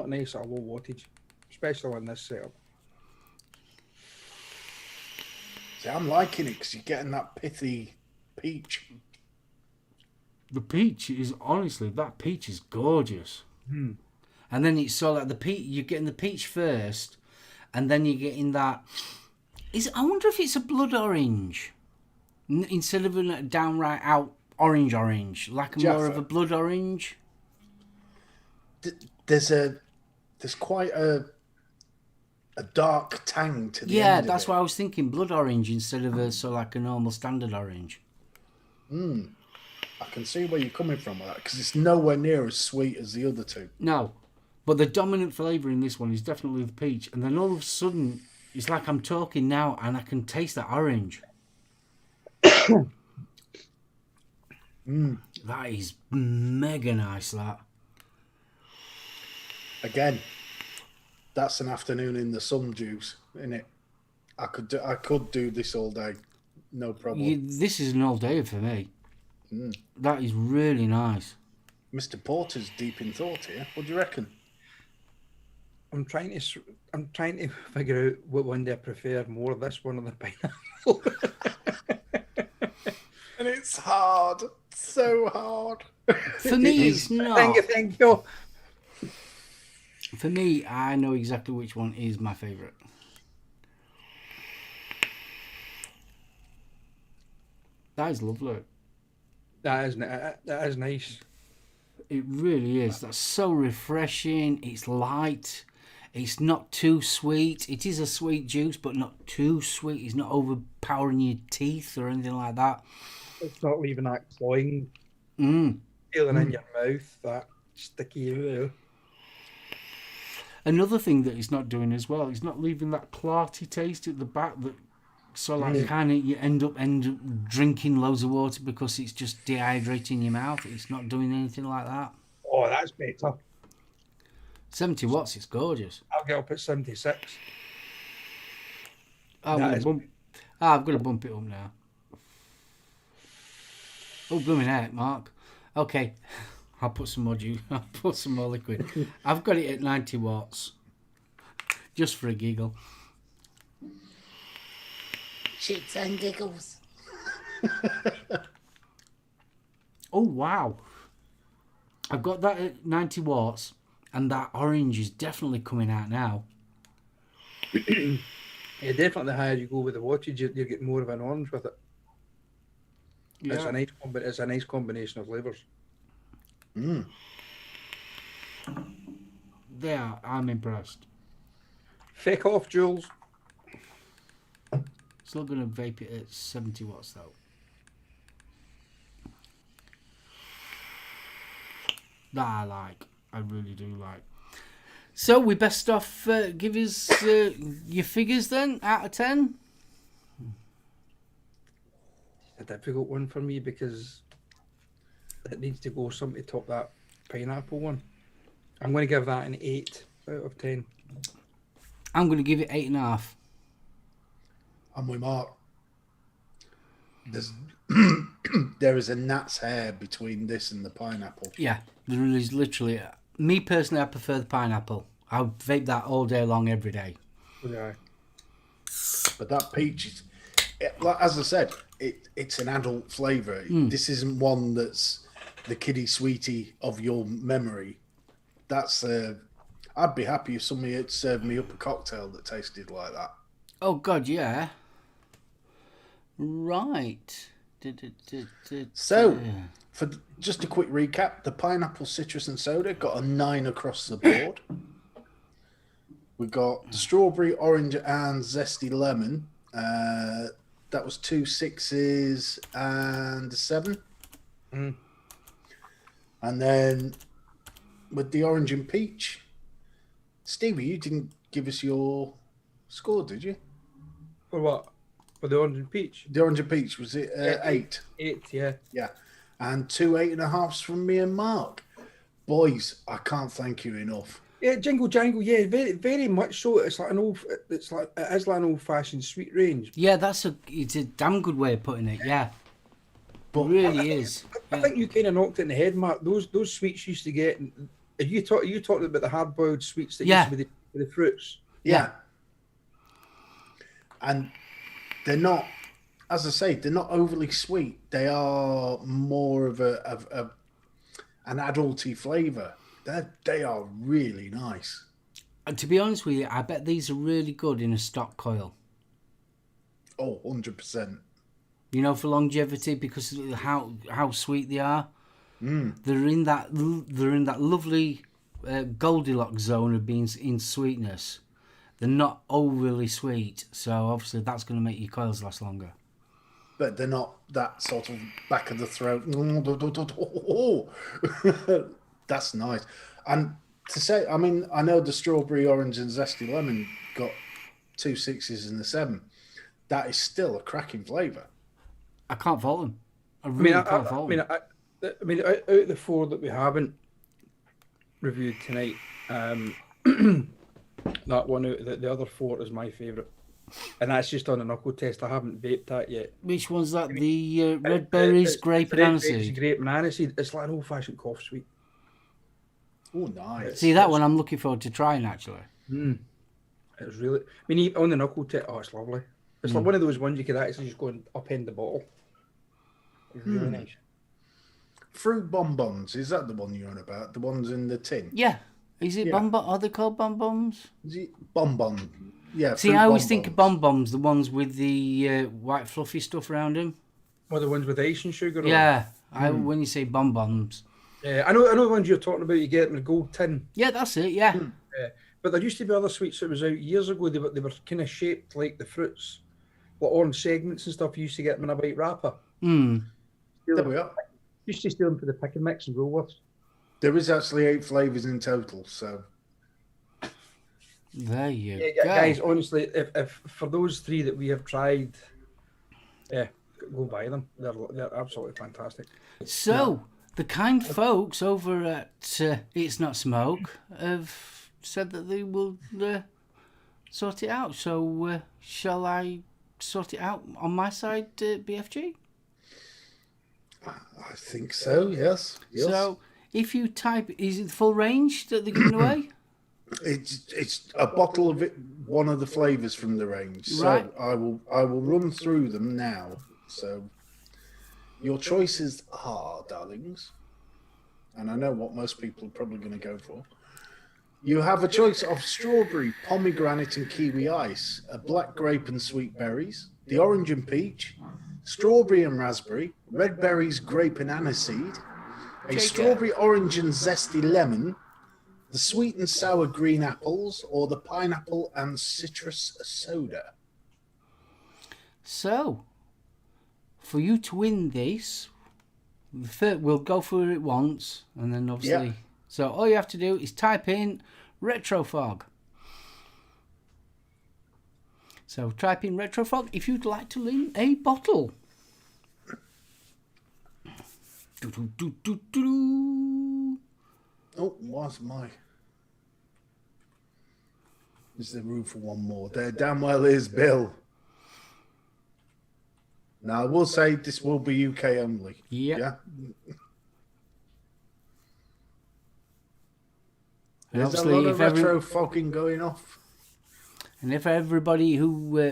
nice at a low wattage, especially in this setup. See, I'm liking it because you're getting that pithy peach. The peach is, honestly, that peach is gorgeous. And then it's so like the peach, you're getting the peach first, and then you're getting that. I wonder if it's a blood orange instead of a downright out orange, like more of a blood orange. There's quite a dark tang to the end Yeah, of that's it. why I was thinking blood orange instead of like a normal standard orange. I can see where you're coming from with that because it's nowhere near as sweet as the other two. No, but the dominant flavour in this one is definitely the peach, and then all of a sudden it's like I'm talking now and I can taste that orange. That is mega nice, that. Again, that's an afternoon in the sun juice, isn't it? I could do this all day, no problem. This is an all day for me. That is really nice. Mr. Porter's deep in thought here. What do you reckon? I'm trying to figure out what one do I prefer more, this one or the pineapple. And it's hard, so hard. For me, it's not. Thank you. For me, I know exactly which one is my favourite. That is lovely. That is nice. It really is. That's so refreshing. It's light. It's not too sweet. It is a sweet juice, but not too sweet. It's not overpowering your teeth or anything like that. It's not leaving that cloying feeling in your mouth, that sticky. Another thing that it's not doing as well, it's not leaving that clarty taste at the back that so like kind of you end up drinking loads of water because it's just dehydrating your mouth. It's not doing anything like that. Oh, that's better. 70 watts, it's gorgeous. I'll get up at 76. I've got to bump it up now. Oh, blooming heck, Mark. Okay, I'll put some more juice. I'll put some more liquid. I've got it at 90 watts. Just for a giggle. Shits and giggles. Oh, wow. I've got that at 90 watts, and that orange is definitely coming out now. Yeah, definitely the higher you go with the wattage, you get more of an orange with it. Yeah. It's a nice combination of flavours. I'm impressed. Feck off, Jules. Still going to vape it at 70 watts though. That I like. I really do like. So we best off give us your figures then out of 10. A difficult one for me because it needs to go something to top that pineapple one. I'm going to give that an 8 out of 10. I'm going to give it 8.5. I'm with Mark. There's there is a gnat's hair between this and the pineapple. Yeah, there is literally. Me personally, I prefer the pineapple. I would vape that all day long, every day. Yeah. But that peach is, as I said, it's an adult flavour. This isn't one that's the kiddie sweetie of your memory. That's I'd be happy if somebody had served me up a cocktail that tasted like that. Oh God, yeah. Right. So, for just a quick recap, the pineapple, citrus and soda got a 9 across the board. We got strawberry, orange and zesty lemon. That was 2 6s and a 7. Mm. And then with the orange and peach, Stevie, you didn't give us your score, did you? For what? For the orange and peach? The orange and peach, was it 8? 8, yeah. Yeah. And 2 8.5s from me and Mark. Boys, I can't thank you enough. Yeah, Jingle Jangle, yeah, very, very much so. It's like it is like an old-fashioned sweet range. Yeah, it's a damn good way of putting it. Yeah, but it really is. I think you kind of knocked it in the head, Mark. Those sweets you used to get. Are you talking about the hard-boiled sweets that used to be with the fruits? Yeah. And they're not, as I say, they're not overly sweet. They are more of an adulty flavour. They are really nice. And to be honest with you, I bet these are really good in a stock coil. Oh, 100%. You know, for longevity, because of how sweet they are. Mm. They're in that lovely Goldilocks zone of being in sweetness. They're not overly sweet, so obviously that's going to make your coils last longer. But they're not that sort of back of the throat. That's nice. And to say, I mean, I know the strawberry, orange and zesty lemon got 2 6s and a 7. That is still a cracking flavour. I can't fault them. I really can't fault them. I mean, out of the 4 that we haven't reviewed tonight, that one out of the other 4 is my favourite. And that's just on a knuckle test. I haven't vaped that yet. Which one's that? The red berries, grape and aniseed? Grape and aniseed. It's like an old-fashioned cough sweet. Oh, nice. See, that one I'm looking forward to trying, actually. It was really... I mean, on the knuckle test, oh, it's lovely. It's like one of those ones you could actually just go and upend the bottle. It's really nice. Fruit bonbons, is that the one you're on about? The ones in the tin? Yeah. Is it bonbon? Are they called bonbons? Is it bonbon? Yeah. See, I always think of bonbons, the ones with the white fluffy stuff around them. Or the ones with ice and sugar. Yeah. When you say bonbons. Yeah, I know the ones you're talking about. You get them in a gold tin. Yeah, that's it. Yeah. But there used to be other sweets that was out years ago. They were kind of shaped like the fruits, like orange segments and stuff. You used to get them in a white wrapper. There we are. Used to steal them for the pick and mix and roll with. There is actually 8 flavours in total, so. There you Yeah, go. guys, honestly, if for those 3 that we have tried, go buy them. They're absolutely fantastic. So, the kind folks over at It's Not Smoke have said that they will sort it out. So, shall I sort it out on my side, BFG? I think so, yes. So, if you type, is it the full range that they're giving away? It's a bottle of it, one of the flavours from the range. So Right. I will run through them now. So your choices are, darlings, and I know what most people are probably going to go for. You have a choice of strawberry, pomegranate and kiwi ice, a black grape and sweet berries, the orange and peach, strawberry and raspberry, red berries, grape and aniseed, a strawberry, orange and zesty lemon, the sweet and sour green apples, or the pineapple and citrus soda? So, for you to win this, we'll go through it once, and then obviously... Yeah. So all you have to do is type in Retro Fog. So type in Retro Fog if you'd like to win a bottle. Oh, what's my... Is there room for one more? There damn well is, Bill. Now, I will say this will be UK only. Yep. Yeah. And There's a obviously, lot of retro fogging going off. And if everybody who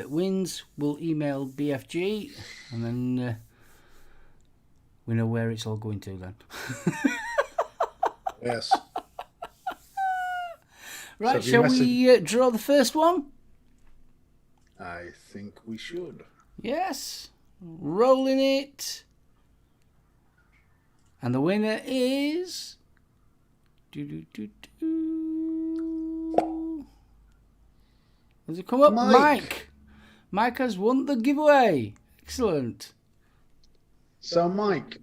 wins will email BFG, and then we know where it's all going to then. Yes. Right, So shall we draw the first one? I think we should. Yes. Rolling it. And the winner is... Has it come up? Mike. Mike has won the giveaway. Excellent. So, Mike,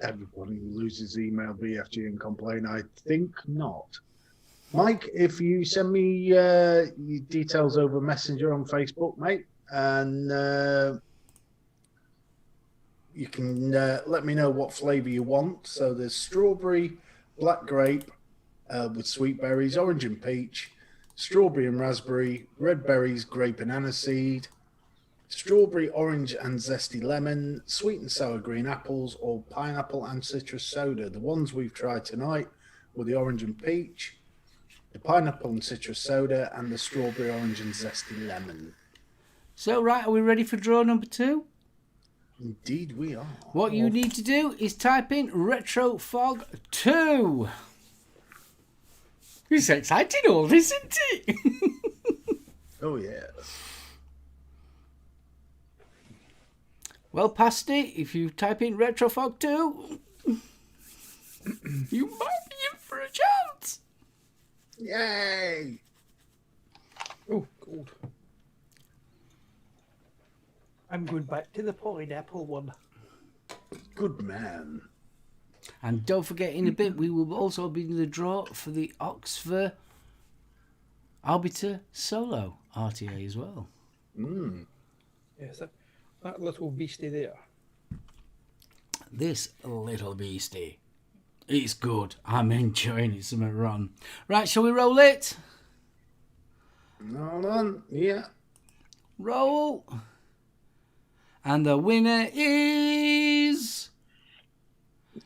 everybody loses email BFG and complain. I think not. Mike, if you send me your details over Messenger on Facebook, mate, and you can let me know what flavour you want. So there's strawberry, black grape with sweet berries, orange and peach, strawberry and raspberry, red berries, grape and aniseed, strawberry, orange and zesty lemon, sweet and sour green apples, or pineapple and citrus soda. The ones we've tried tonight were the orange and peach, the pineapple and citrus soda, and the strawberry, orange and zesty lemon. So, right, are we ready for draw number 2? Indeed we are. What you need to do is type in Retro Fog 2. It's exciting all this, isn't it? Oh, yes. Well, Pasty, if you type in Retro Fog 2, you might be in for a chance. Yay! Oh, gold. I'm going back to the pineapple one. Good man. And don't forget, in a bit, we will also be in the draw for the Oxford Arbiter Solo RTA as well. Mm. Yes, that little beastie there. This little beastie. It's good. I'm enjoying it, something wrong. Right, shall we roll it? Hold on. Yeah. Roll. And the winner is...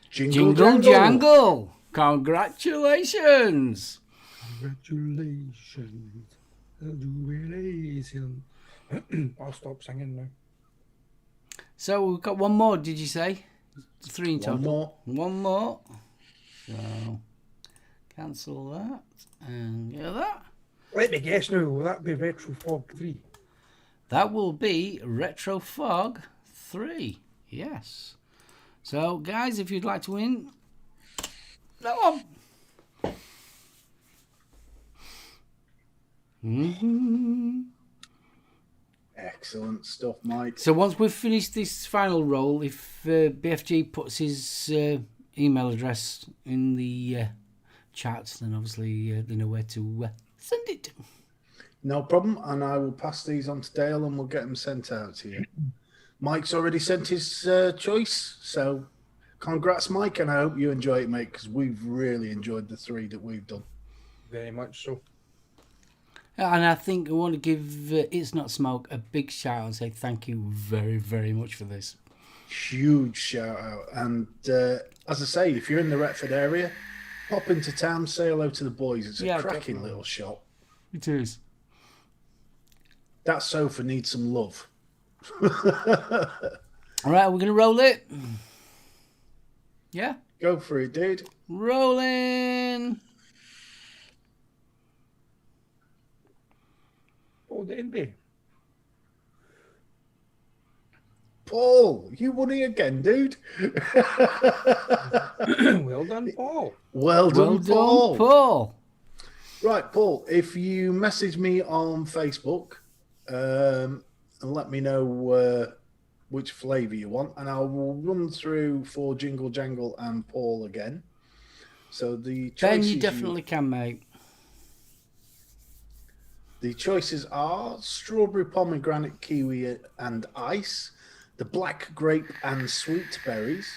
Jingle Jangle. Congratulations. Congratulations. Congratulations. I'll stop singing now. So we've got one more, did you say? 3 in total. One more. One more. So cancel that and get that. Let me guess now, will that be Retro Fog 3? That will be Retro Fog 3. Yes. So, guys, if you'd like to win that one. Excellent stuff, Mike. So once we've finished this final roll, if BFG puts his email address in the chat, then obviously they know where to send it. No problem, and I will pass these on to Dale and we'll get them sent out to you. Mike's already sent his choice, so congrats, Mike, and I hope you enjoy it, mate, because we've really enjoyed the 3 that we've done. Very much so. And I think I want to give It's Not Smoke a big shout out and say thank you very, very much for this. Huge shout out. And as I say, if you're in the Retford area, pop into town, say hello to the boys. It's a cracking definitely. little shop. It is. That sofa needs some love. All right, we're going to roll it. Yeah? Go for it, dude. Rolling. Hold it in there. Paul, you won it again, dude. Well done, Paul. Well done, Well done, Paul. Paul. Right, Paul, if you message me on Facebook and let me know which flavour you want, and I will run through for Jingle Jangle and Paul again. So the Ben, choices you definitely can, mate. The choices are strawberry, pomegranate, kiwi, and ice, the black grape and sweet berries,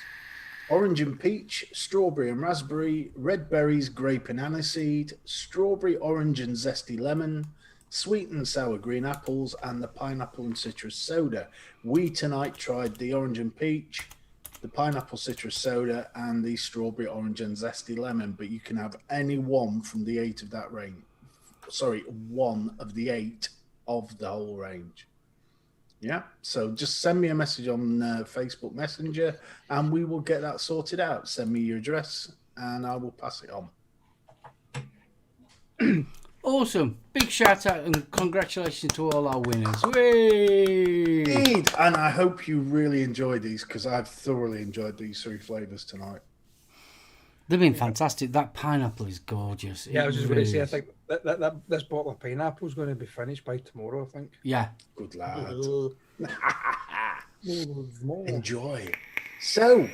orange and peach, strawberry and raspberry, red berries, grape and aniseed, strawberry, orange and zesty lemon, sweet and sour green apples, and the pineapple and citrus soda. We tonight tried the orange and peach, the pineapple citrus soda, and the strawberry, orange, and zesty lemon, but you can have any one from the 8 of that range. Sorry, one of the 8 of the whole range. Yeah, so just send me a message on Facebook Messenger and we will get that sorted out. Send me your address and I will pass it on. Awesome. Big shout out and congratulations to all our winners. Whee! Indeed, and I hope you really enjoyed these because I've thoroughly enjoyed these 3 flavours tonight. They've been fantastic. That pineapple is gorgeous. Yeah, I was just really going to say, I is. think that this bottle of pineapple is going to be finished by tomorrow, I think. Yeah. Good lad. More. Enjoy. So,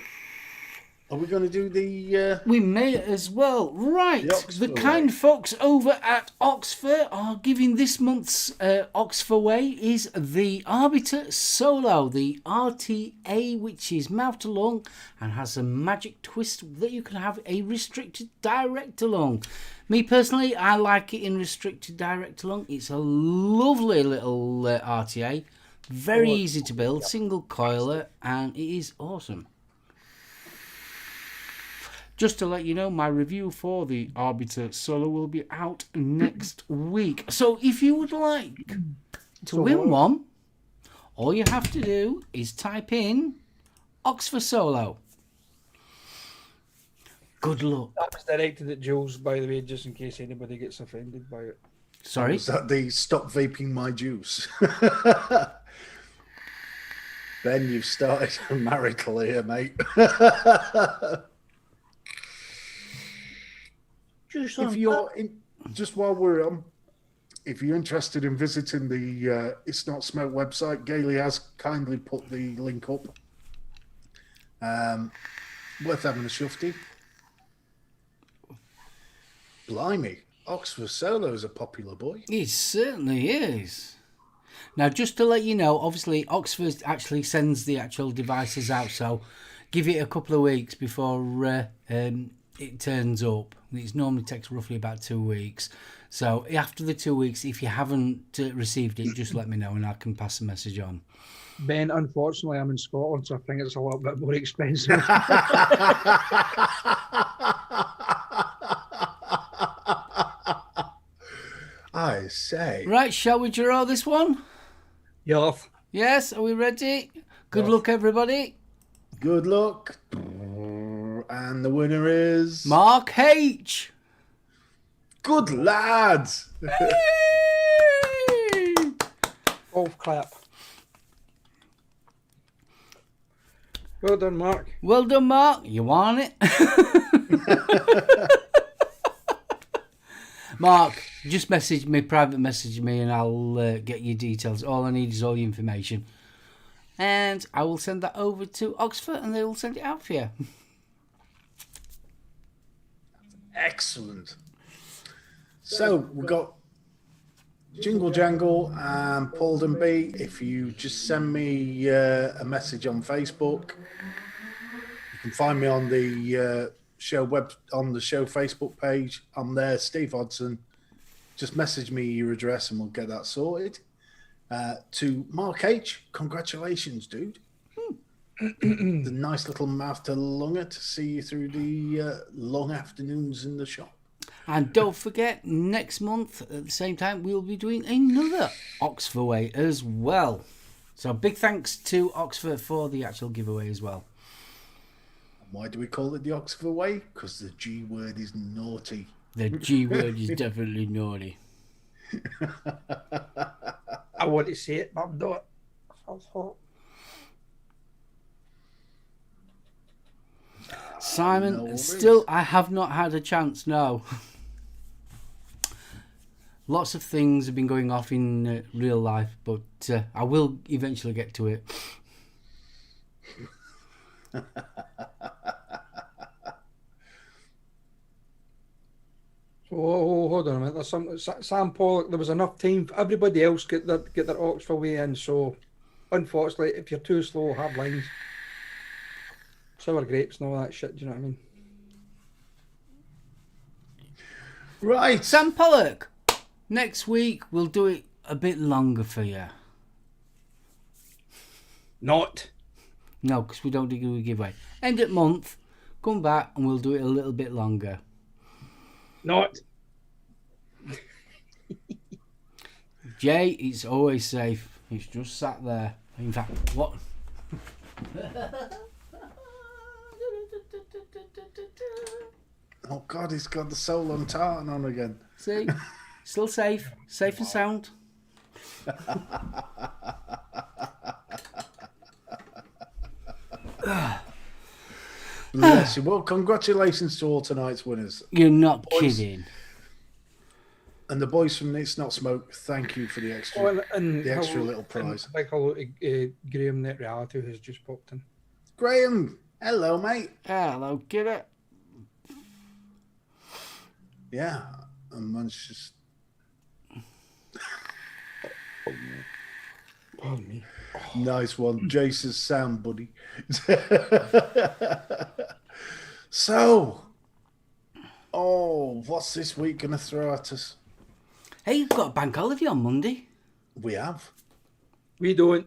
are we going to do the... We may as well. Right. The The Oxfaway. kind folks over at Oxford are giving this month's Oxfaway is the Arbiter Solo, the RTA, which is mouth to lung and has a magic twist that you can have a restricted direct to lung. Me personally, I like it in restricted direct to lung. It's a lovely little RTA, very easy to build, single coiler, and it is awesome. Just to let you know, my review for the Arbiter Solo will be out next week. So if you would like to win one, all you have to do is type in Oxford Solo. Good luck. That was directed at Jules, by the way, just in case anybody gets offended by it. Sorry? Is that the stop vaping my juice? Ben, you've started marital here, mate. If you're in, just while we're on, if you're interested in visiting the It's Not Smoke website, Gailey has kindly put the link up. Worth having a shufty. Blimey, Oxford Solo is a popular boy. It certainly is. Now, just to let you know, obviously, Oxford actually sends the actual devices out, so give it a couple of weeks before it turns up. It normally takes roughly about 2 weeks. So after the 2 weeks, if you haven't received it, just let me know and I can pass the message on. Ben, unfortunately, I'm in Scotland, so I think it's a little bit more expensive. I say. Right, shall we draw this one? Yes. Yes, are we ready? Good luck, everybody. Good luck. And the winner is... Mark H. Good lads. Hey! Golf clap. Well done, Mark. Well done, Mark. You want it? Mark, just private message me and I'll get your details. All I need is all your information. And I will send that over to Oxford and they will send it out for you. Excellent. So we've got Jingle Jangle and Paul B. If you just send me a message on Facebook, you can find me on the show Facebook page. I'm there, Steve Hodson. Just message me your address and we'll get that sorted. To Mark H, congratulations, dude. The nice little mouth to lunger to see you through the long afternoons in the shop. And don't forget, next month at the same time, we'll be doing another Oxfaway as well. So big thanks to Oxford for the actual giveaway as well. Why do we call it the Oxvaway? Because the G word is naughty. The G word is definitely naughty. I want to say it, but I'm not. Simon, No worries. still, I have not had a chance, no. Lots of things have been going off in real life, but I will eventually get to it. Oh, hold on a minute. There's some Sam Pollock. There was enough time for everybody else get their Oxfaway in. So, unfortunately, if you're too slow, have lines, sour grapes, and all that shit. Do you know what I mean? Right. Sam Pollock, next week we'll do it a bit longer for you. Not. No, because we don't do a giveaway. End of month, come back and we'll do it a little bit longer. Not. Jay, it's always safe. He's just sat there. In fact, what? Oh God, he's got the SoulOhm tartan on again. See? Still safe. Safe and sound. Bless you. Well, congratulations to all tonight's winners. You're not Boys. kidding. And the boys from It's Not Smoke, thank you for the extra, And the extra hello- little prize. and big hello to Graham Net Reality who's just popped in. Graham, hello, mate. Hello, kiddo. Yeah, and man's just Pardon me. nice one. Jason's sound buddy. So, what's this week gonna throw at us? Hey, you've got a bank holiday on Monday. We have. We don't.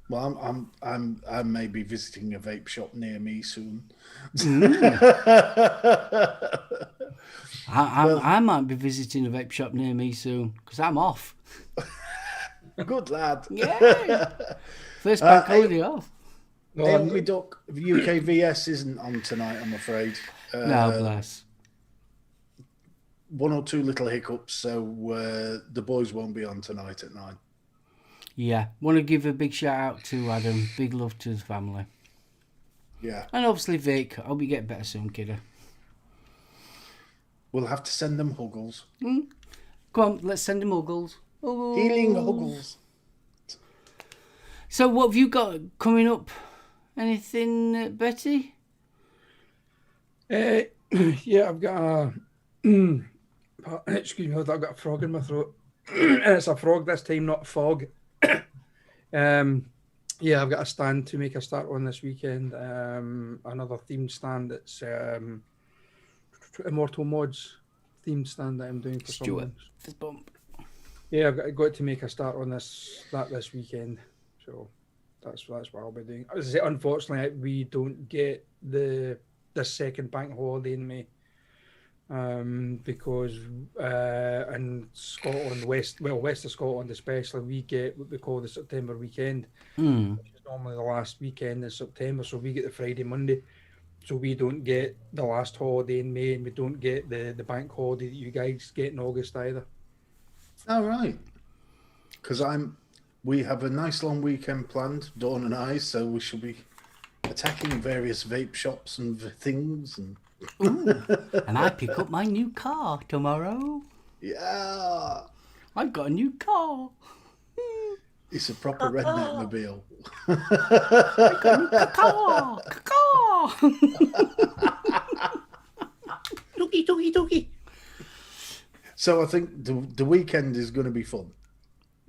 Well, I may be visiting a vape shop near me soon. I might be visiting a vape shop near me soon because I'm off. Good lad. Yeah. First bank holiday off. No, Hey, me duck. UKVS isn't on tonight, I'm afraid. No, bless. One or two little hiccups, so the boys won't be on tonight at 9. Yeah. Want to give a big shout out to Adam. Big love to his family. Yeah, And obviously Vic. Hope you get better soon, kiddo. we'll have to send them huggles. Come on, let's send him huggles. Healing huggles. So what have you got coming up? Anything, Betty? yeah, I've got a. Excuse me, I've got a frog in my throat. And it's a frog this time, not fog. Yeah, I've got a stand to make a start on this weekend. Another themed stand that's Immortal Mods themed stand that I'm doing for Stuart. someone. Fist bump. Yeah, I've got to make a start on this weekend. So that's what I'll be doing. As I say, unfortunately, we don't get the second bank holiday in May. Because in Scotland, west of Scotland especially, we get what we call the September weekend, which is normally the last weekend in September. So we get the Friday, Monday. So we don't get the last holiday in May, and we don't get the bank holiday that you guys get in August either. All right. Because we have a nice long weekend planned, Dawn and I, so we shall be attacking various vape shops and things. And And I pick up my new car tomorrow. yeah, I've got a new car. it's a proper redneck mobile. Car. Dookie. So I think the weekend is going to be fun.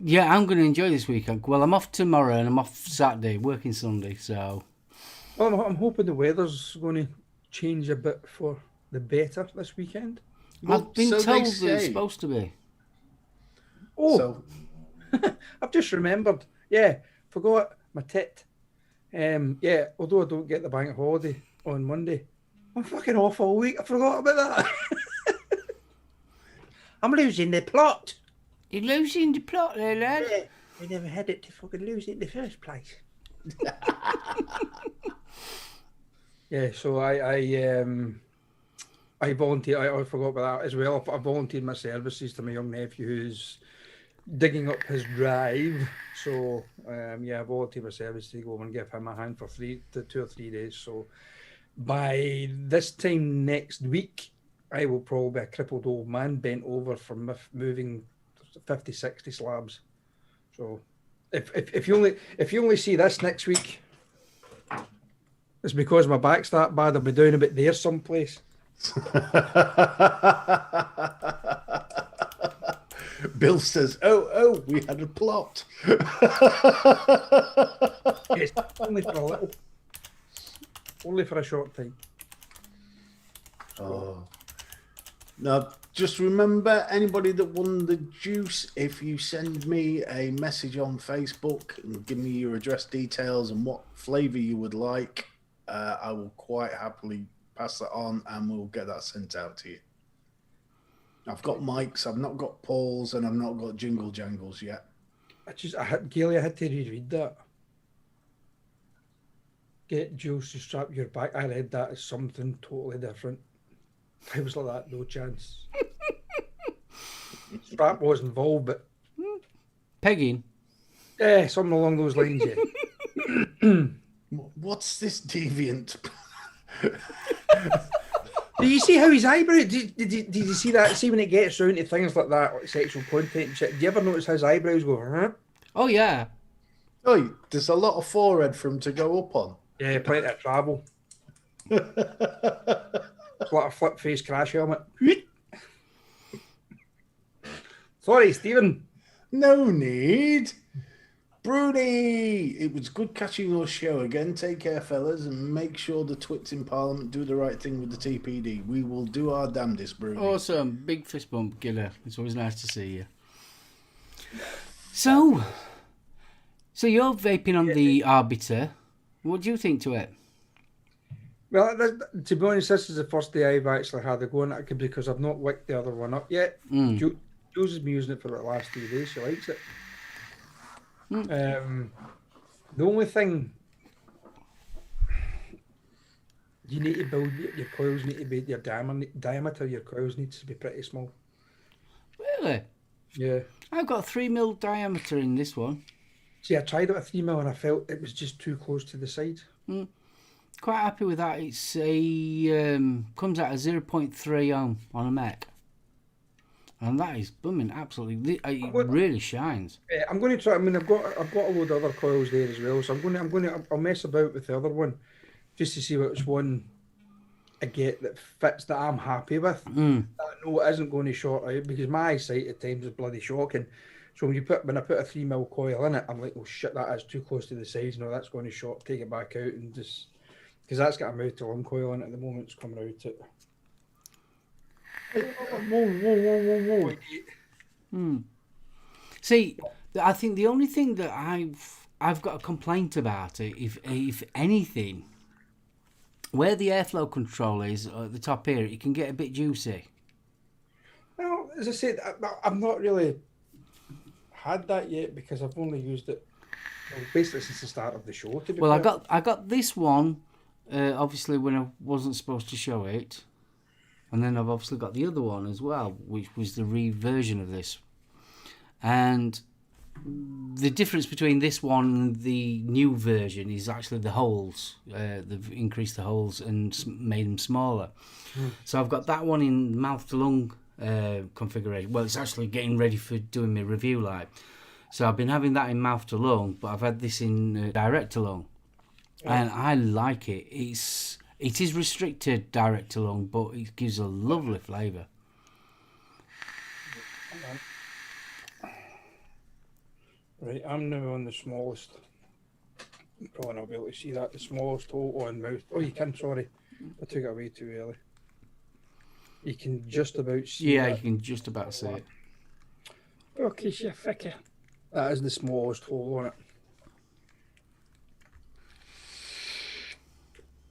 Yeah, I'm going to enjoy this weekend. Well, I'm off tomorrow and I'm off Saturday, working Sunday, so... Well, I'm hoping the weather's going to change a bit for the better this weekend. I've been so they told that it's say. supposed to be. Oh, So I've just remembered. Yeah, forgot my tit. Yeah, although I don't get the bank holiday on Monday, I'm fucking off all week. I forgot about that. I'm losing the plot. You're losing the plot there, lad. Yeah, I never had it to fucking lose it in the first place. Yeah, so I volunteered. I forgot about that as well. I volunteered my services to my young nephew who's digging up his drive. So yeah, I volunteered for service to go and give him a hand for 2 or 3 days. So by this time next week, I will probably be a crippled old man bent over from moving 50, 60 slabs. So if you only see this next week, it's because my back's that bad. I'll be down a bit there someplace. Bill says, "Oh, we had a plot." Yes, only for a little, only for a short time. Oh. Now, just remember, anybody that won the juice, if you send me a message on Facebook and give me your address details and what flavour you would like, I will quite happily pass that on and we'll get that sent out to you. I've got mics, I've not got Paul's, and I've not got Jingle Jangles yet. Gailey, I had to reread that. Get Jules to strap your back. I read that as something totally different. I was like that, no chance. Strap was involved, but Pegging. yeah, something along those lines. Yeah. What's this deviant? Did you see how his eyebrow? Did you see that? See when it gets around to things like that, like sexual content and shit. Do you ever notice his eyebrows go? Huh? Oh yeah. Oh, there's a lot of forehead for him to go up on. Yeah, plenty of travel. It's like a flip face crash helmet. Sorry, Stephen. No need. Bruni, it was good catching your show again. Take care, fellas, and make sure the twits in Parliament do the right thing with the TPD. We will do our damnedest, Bruni. Awesome. Big fist bump, Giller. It's always nice to see you. So you're vaping on the Arbiter. What do you think to it? Well, to be honest, this is the first day I've actually had a go on it because I've not licked the other one up yet. Jules has been using it for the last 3 days. She likes it. The only thing you need to build your coils need to be your diameter. Your coils needs to be pretty small. Really? Yeah. I've got 3mm diameter in this one. See, I tried it at 3mm and I felt it was just too close to the side. Quite happy with that. It's a comes out at 0.3 ohm on a Mac, and that is booming. Absolutely, it really shines. Yeah, I'm going to try. I mean, I've got a load of other coils there as well, so I'll mess about with the other one just to see which one I get that fits that I'm happy with. That I know it isn't going to short out because my eyesight at times is bloody shocking. So when I put a 3mm coil in it, I'm like, oh shit, that is too close to the sides. No, that's going to short. Take it back out and just. Because that's got a mouth to lung coil in it at the moment. It's coming out it. See, I think the only thing that I've got a complaint about it, if anything, where the airflow control is at the top here, it can get a bit juicy. Well, as I said, I've not really had that yet because I've only used it basically since the start of the show. Well, I got this one. Obviously when I wasn't supposed to show it, and then I've obviously got the other one as well, which was the reversion of this. And the difference between this one and the new version is actually the holes. They've increased the holes and made them smaller. So I've got that one in mouth to lung configuration. Well, it's actually getting ready for doing my review live. So I've been having that in mouth to lung, but I've had this in direct to lung. And I like it. It is restricted direct to lung, but it gives a lovely flavour. Right, I'm now on the smallest. You probably not be able to see that. The smallest hole on mouth. Oh, you can. Sorry, I took it away too early. You can just about see. Yeah, that. you can just about see it. Okay, you ficker. That is the smallest hole on it.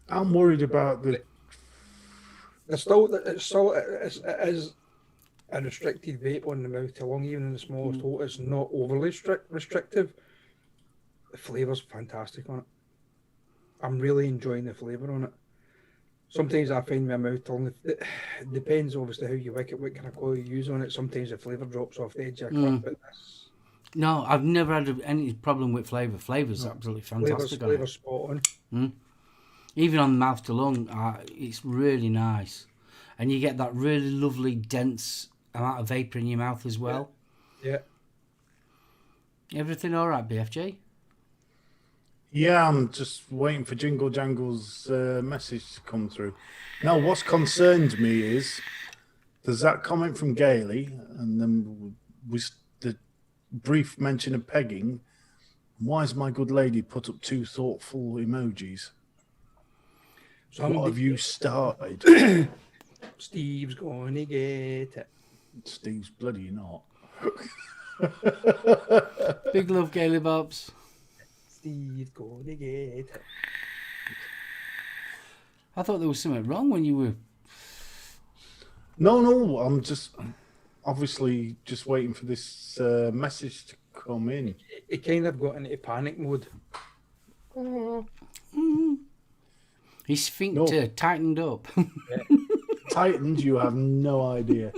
I'm worried about the. It is a restricted vape on the mouth to lung, even in the smallest hole. It's not overly restrictive. The flavour's fantastic on it. I'm really enjoying the flavour on it. Sometimes I find my mouth to lung. It depends obviously how you wick it, what kind of coil you use on it. Sometimes the flavour drops off the edge of a cliff, but No, I've never had any problem with flavour. Flavour's absolutely fantastic. on it. Flavour spot on. Even on mouth to lung, it's really nice. And you get that really lovely, dense amount of vapour in your mouth as well. Yeah. Everything all right, BFJ? Yeah, I'm just waiting for Jingle Jangle's message to come through. Now, what's concerned me is there's that comment from Gailey, and then the brief mention of pegging. Why has my good lady put up 2 thoughtful emojis? So what have you started? Steve's gonna get it. Steve's bloody not. Big love, Gailey Bobs. Steve's gonna get it. I thought there was something wrong when you were... No, I'm just obviously just waiting for this message to come in. He kind of got into panic mode. His sphincter tightened up. Titans, you have no idea.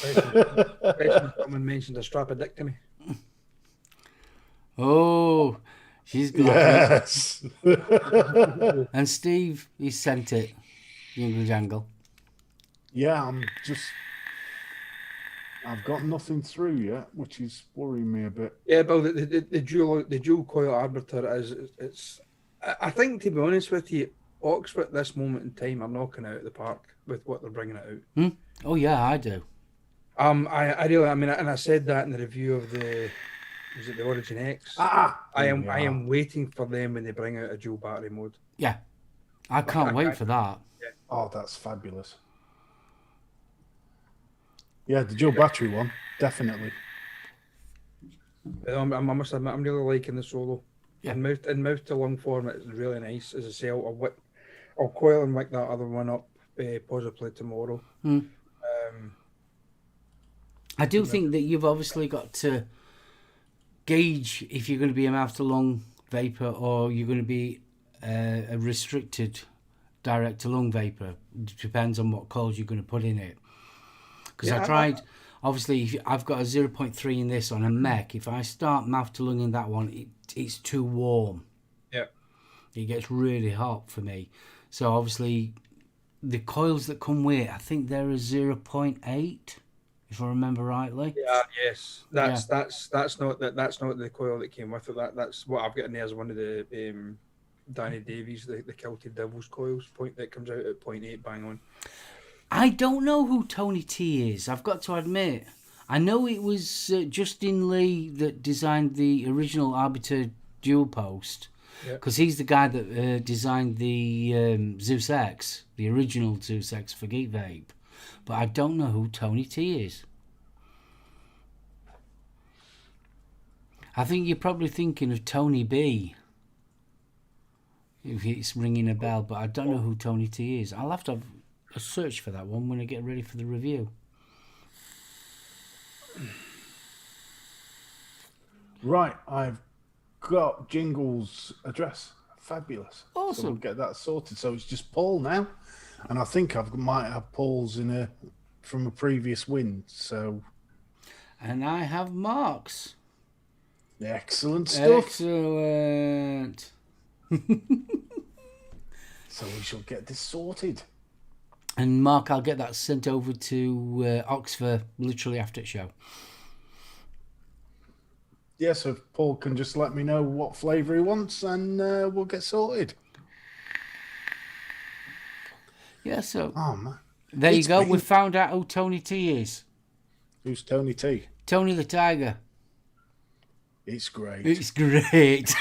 Especially someone mentioned a strapedectomy. Oh, she's got Yes. it. And Steve, he sent it. Jingle Jangle. Yeah, I've got nothing through yet, which is worrying me a bit. Yeah, Bill, the dual coil arbiter it's. I think, to be honest with you, Oxford at this moment in time are knocking it out of the park with what they're bringing it out. Oh yeah, I do. I really, I mean, and I said that in the review of was it the Origin X? I am waiting for them when they bring out a dual battery mode. Yeah, I can't wait for that. Oh, that's fabulous. Yeah, the dual battery one, definitely. I must admit, I'm really liking the solo. Yeah. In mouth to lung form, it's really nice. As I say, I'll coil and wick that other one up possibly tomorrow. I do think that you've obviously got to gauge if you're going to be a mouth to lung vapor or you're going to be a restricted direct to lung vapor. It depends on what coils you're going to put in it. Because I tried, obviously, if I've got a 0.3 in this on a mech. If I start mouth to lung in that one, it's too warm. Yeah. It gets really hot for me. So obviously, the coils that come with it, I think they're a 0.8, if I remember rightly. Yeah. Yes. That's not the coil that came with it. That's what I've got in there as one of the Danny Davies, the Kilted Devils coils that comes out at 0.8 bang on. I don't know who Tony T is, I've got to admit. I know it was Justin Lee that designed the original Arbiter dual post, because he's the guy that designed the Zeus X, the original Zeus X for Geek Vape. But I don't know who Tony T is. I think you're probably thinking of Tony B, if it's ringing a bell, but I don't know who Tony T is. I'll have to have a search for that one when I get ready for the review. Right, I've got Jingle's address. Fabulous. Awesome. So we'll get that sorted. So it's just Paul now, and I think might have Paul's from a previous win. So, and I have Mark's. Excellent stuff. Excellent. So we shall get this sorted. And Mark, I'll get that sent over to Oxford literally after the show. Yeah, so if Paul can just let me know what flavour he wants, and we'll get sorted. Yeah, so Oh man, there you go. We found out who Tony T is. Who's Tony T? Tony the Tiger. It's great. It's great.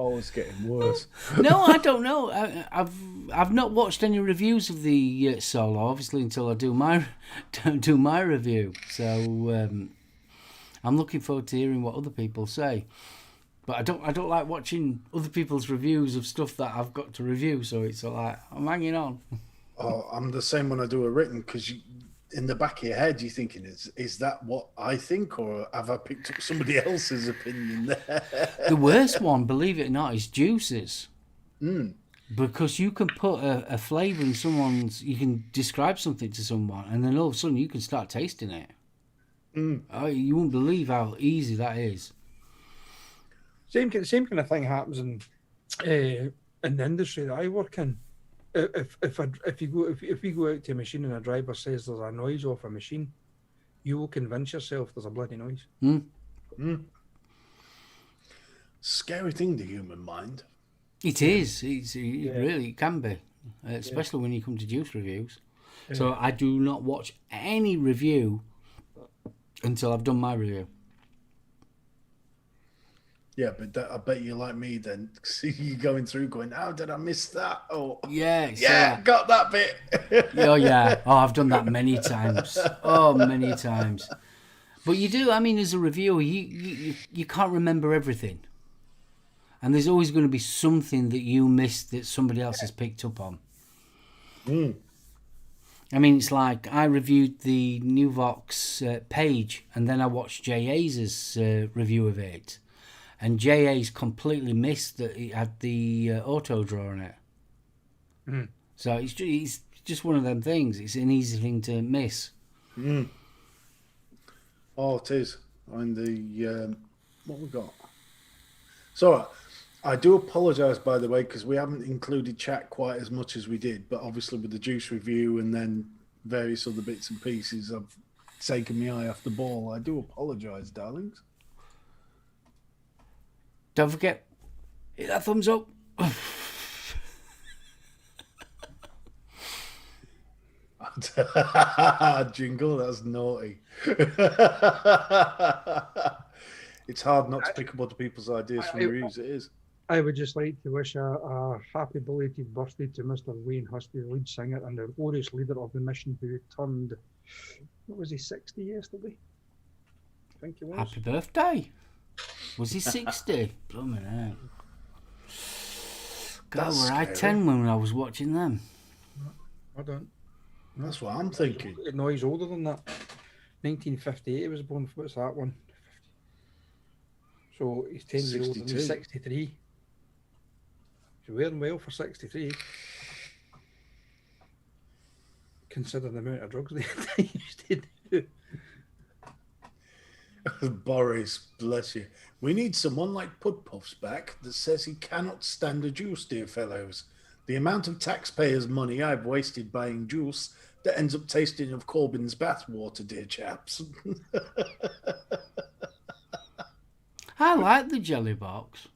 Oh, it's getting worse. No, I don't know. I've not watched any reviews of the solo, obviously, until I do my review. So I'm looking forward to hearing what other people say. But I don't like watching other people's reviews of stuff that I've got to review. So it's like I'm hanging on. Oh, I'm the same when I do a written, because in the back of your head you're thinking, is that what I think, or have I picked up somebody else's opinion there? The worst one, believe it or not, is Juices. Because you can put a flavour in someone's... You can describe something to someone, and then all of a sudden you can start tasting it. Oh, you won't believe how easy that is. Same kind of thing happens in the industry that I work in. If we go out to a machine and a driver says there's a noise off a machine, you will convince yourself there's a bloody noise. Scary thing, the human mind. It is. It really can be, especially when you come to juice reviews. So I do not watch any review until I've done my review. Yeah, but I bet you like me then. See you going through going, how did I miss that? Oh, Yeah, got that bit. Oh, yeah. Oh, I've done that many times. Oh, many times. But you do, I mean, as a reviewer, you can't remember everything. And there's always going to be something that you missed that somebody else has picked up on. I mean, it's like I reviewed the New Vox page, and then I watched J.A.'s review of it. And J.A.'s completely missed that it had the auto draw on it. So it's just one of them things. It's an easy thing to miss. Oh, it is. And the what we got? So I do apologise, by the way, because we haven't included chat quite as much as we did. But obviously with the juice review and then various other bits and pieces, I've taken my eye off the ball. I do apologise, darlings. Don't forget, hit that thumbs up. Jingle, that's naughty. It's hard not to pick up other people's ideas from reviews, it is. I would just like to wish a happy belated birthday to Mr. Wayne Husby, lead singer and the glorious leader of the mission, who turned, what was he, 60 yesterday? I think he was. Happy birthday. Was he 60? Blooming hell. God, were I 10 when I was watching them? I don't. That's what I'm thinking. No, he's older than that. 1958 he was born. What's that one? So he's 10 years older than 63. He's wearing well for 63. Considering the amount of drugs they used to do. Boris, bless you. We need someone like Pudpuff's back that says he cannot stand a juice, dear fellows. The amount of taxpayers' money I've wasted buying juice that ends up tasting of Corbyn's bathwater, dear chaps. I like the jelly box.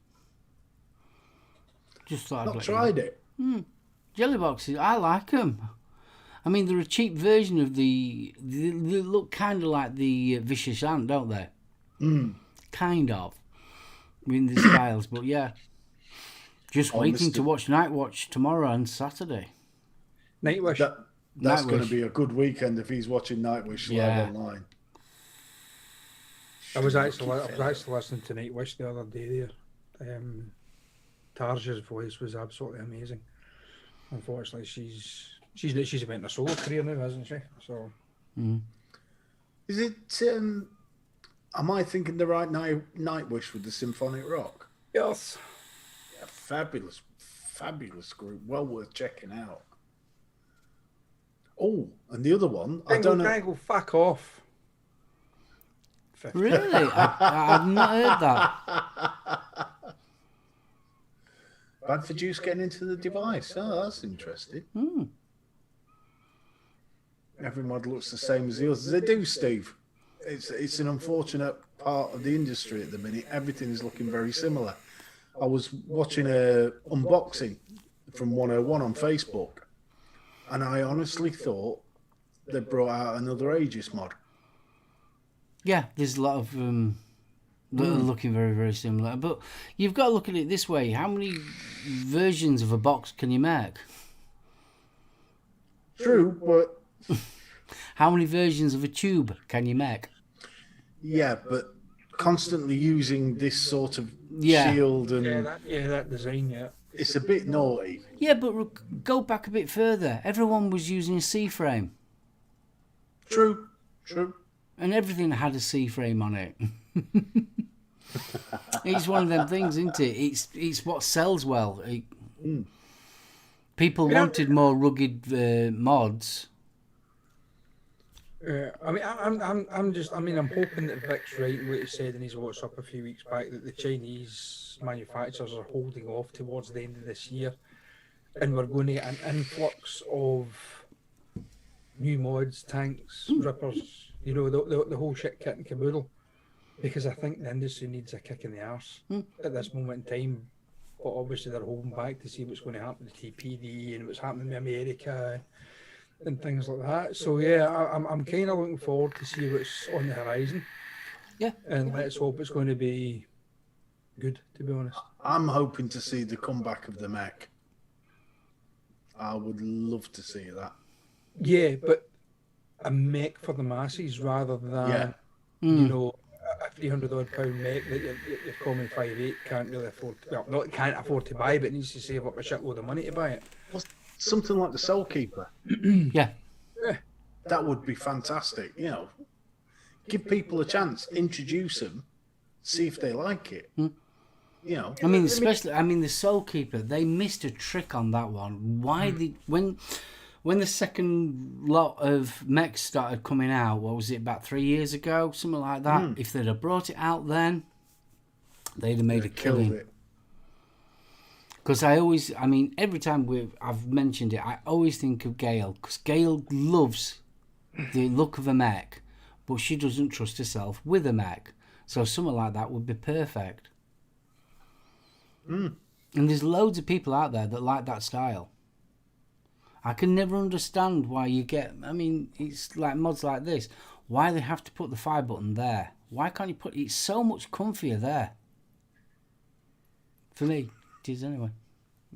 Just thought I'd Not tried it. Jelly boxes, I like them. I mean, they're a cheap version of they look kind of like the Vicious Ant, don't they? Kind of. I mean, the styles, but yeah. Just waiting to watch Night Watch tomorrow and Saturday. Nightwish. That's going to be a good weekend if he's watching Nightwish live online. I was actually listening to Nightwish the other day there. Tarja's voice was absolutely amazing. Unfortunately, she's went a solo career now, hasn't she? So, is it? Am I thinking the right Nightwish with the symphonic rock? yes. Yeah, fabulous group. Well worth checking out. Oh, and the other one, I don't know. Dangle, fuck off. Really? I've not heard that. Bad for Juice getting into the device. Oh, that's interesting. Every mod looks the same as the others. They do, Steve. It's an unfortunate part of the industry at the minute. Everything is looking very similar. I was watching a unboxing from 101 on Facebook, and I honestly thought they brought out another Aegis mod. Yeah, there's a lot of that are looking very, very similar. But you've got to look at it this way. How many versions of a box can you make? True, but... How many versions of a tube can you make? Yeah, but constantly using this sort of shield and... that design, yeah. It's a bit naughty. Yeah, but go back a bit further. Everyone was using a C-frame. True. And everything had a C-frame on it. It's one of them things, isn't it? It's what sells well. People wanted more rugged mods. I'm hoping that Vic's right in what he said in his WhatsApp a few weeks back, that the Chinese manufacturers are holding off towards the end of this year, and we're going to get an influx of new mods, tanks, rippers, the whole shit kit and caboodle, because I think the industry needs a kick in the arse at this moment in time. But obviously they're holding back to see what's going to happen to TPD and what's happening in America and things like that. So yeah, I'm kind of looking forward to see what's on the horizon. Yeah. And let's hope it's going to be good, to be honest. I'm hoping to see the comeback of the mech. I would love to see that. Yeah, but a mech for the masses rather than, Yeah. a 300 odd pound mech that your common 5'8" can't really afford, can't afford to buy, but needs to save up a shitload of money to buy it. Something like the Soul Keeper. Yeah. That would be fantastic. Give people a chance, introduce them, see if they like it. I mean, the Soul Keeper, they missed a trick on that one. Why when the second lot of mechs started coming out, what was it, about 3 years ago, something like that? If they'd have brought it out then, they'd have made a killing. Because every time I've mentioned it, I always think of Gail, because Gail loves the look of a mech, but she doesn't trust herself with a mech. So something like that would be perfect. And there's loads of people out there that like that style. I can never understand why it's like mods like this. Why they have to put the fire button there? Why can't you put it's so much comfier there? For me, it is anyway.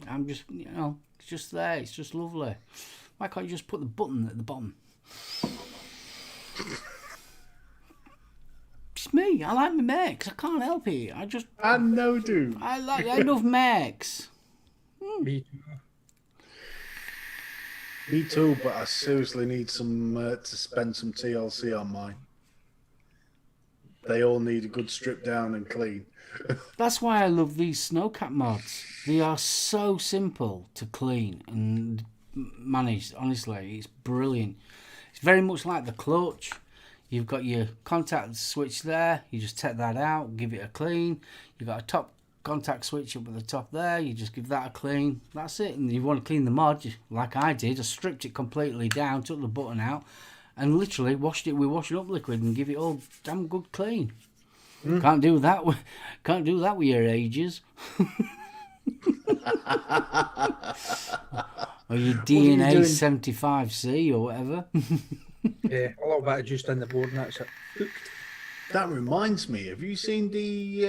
I'm just, it's just there. It's just lovely. Why can't you just put the button at the bottom? It's me. I like my mechs. I can't help it. I know, dude. I love mechs. Me too. Me too, but I seriously need to spend some TLC on mine. They all need a good strip down and clean. That's why I love these snowcat mods. They are so simple to clean and manage. Honestly, it's brilliant. It's very much like the clutch. You've got your contact switch there. You just take that out, give it a clean. You've got a top contact switch up at the top there. You just give that a clean. That's it. And you want to clean the mod, like I did. I stripped it completely down, took the button out, and literally washed it with washing up liquid and give it all damn good clean. Can't do that with your ages. Or your DNA 75C or whatever. Yeah, a little bit of juice in the board and that's it. That reminds me, have you seen the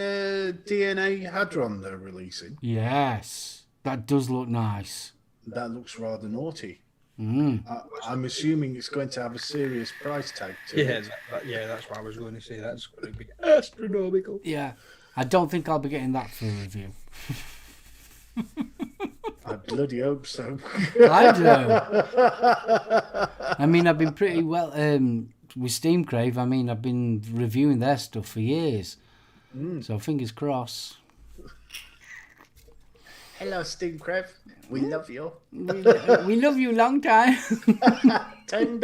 DNA Hadron they're releasing? Yes, that does look nice. That looks rather naughty. I'm assuming it's going to have a serious price tag to it. That's what I was going to say. That's going to be astronomical. Yeah, I don't think I'll be getting that for a review. I bloody hope so. I do. I mean, I've been pretty well with Steam Crave. I mean, I've been reviewing their stuff for years. So fingers crossed. Hello, Steam Crave. We love you. We love you long time. $10.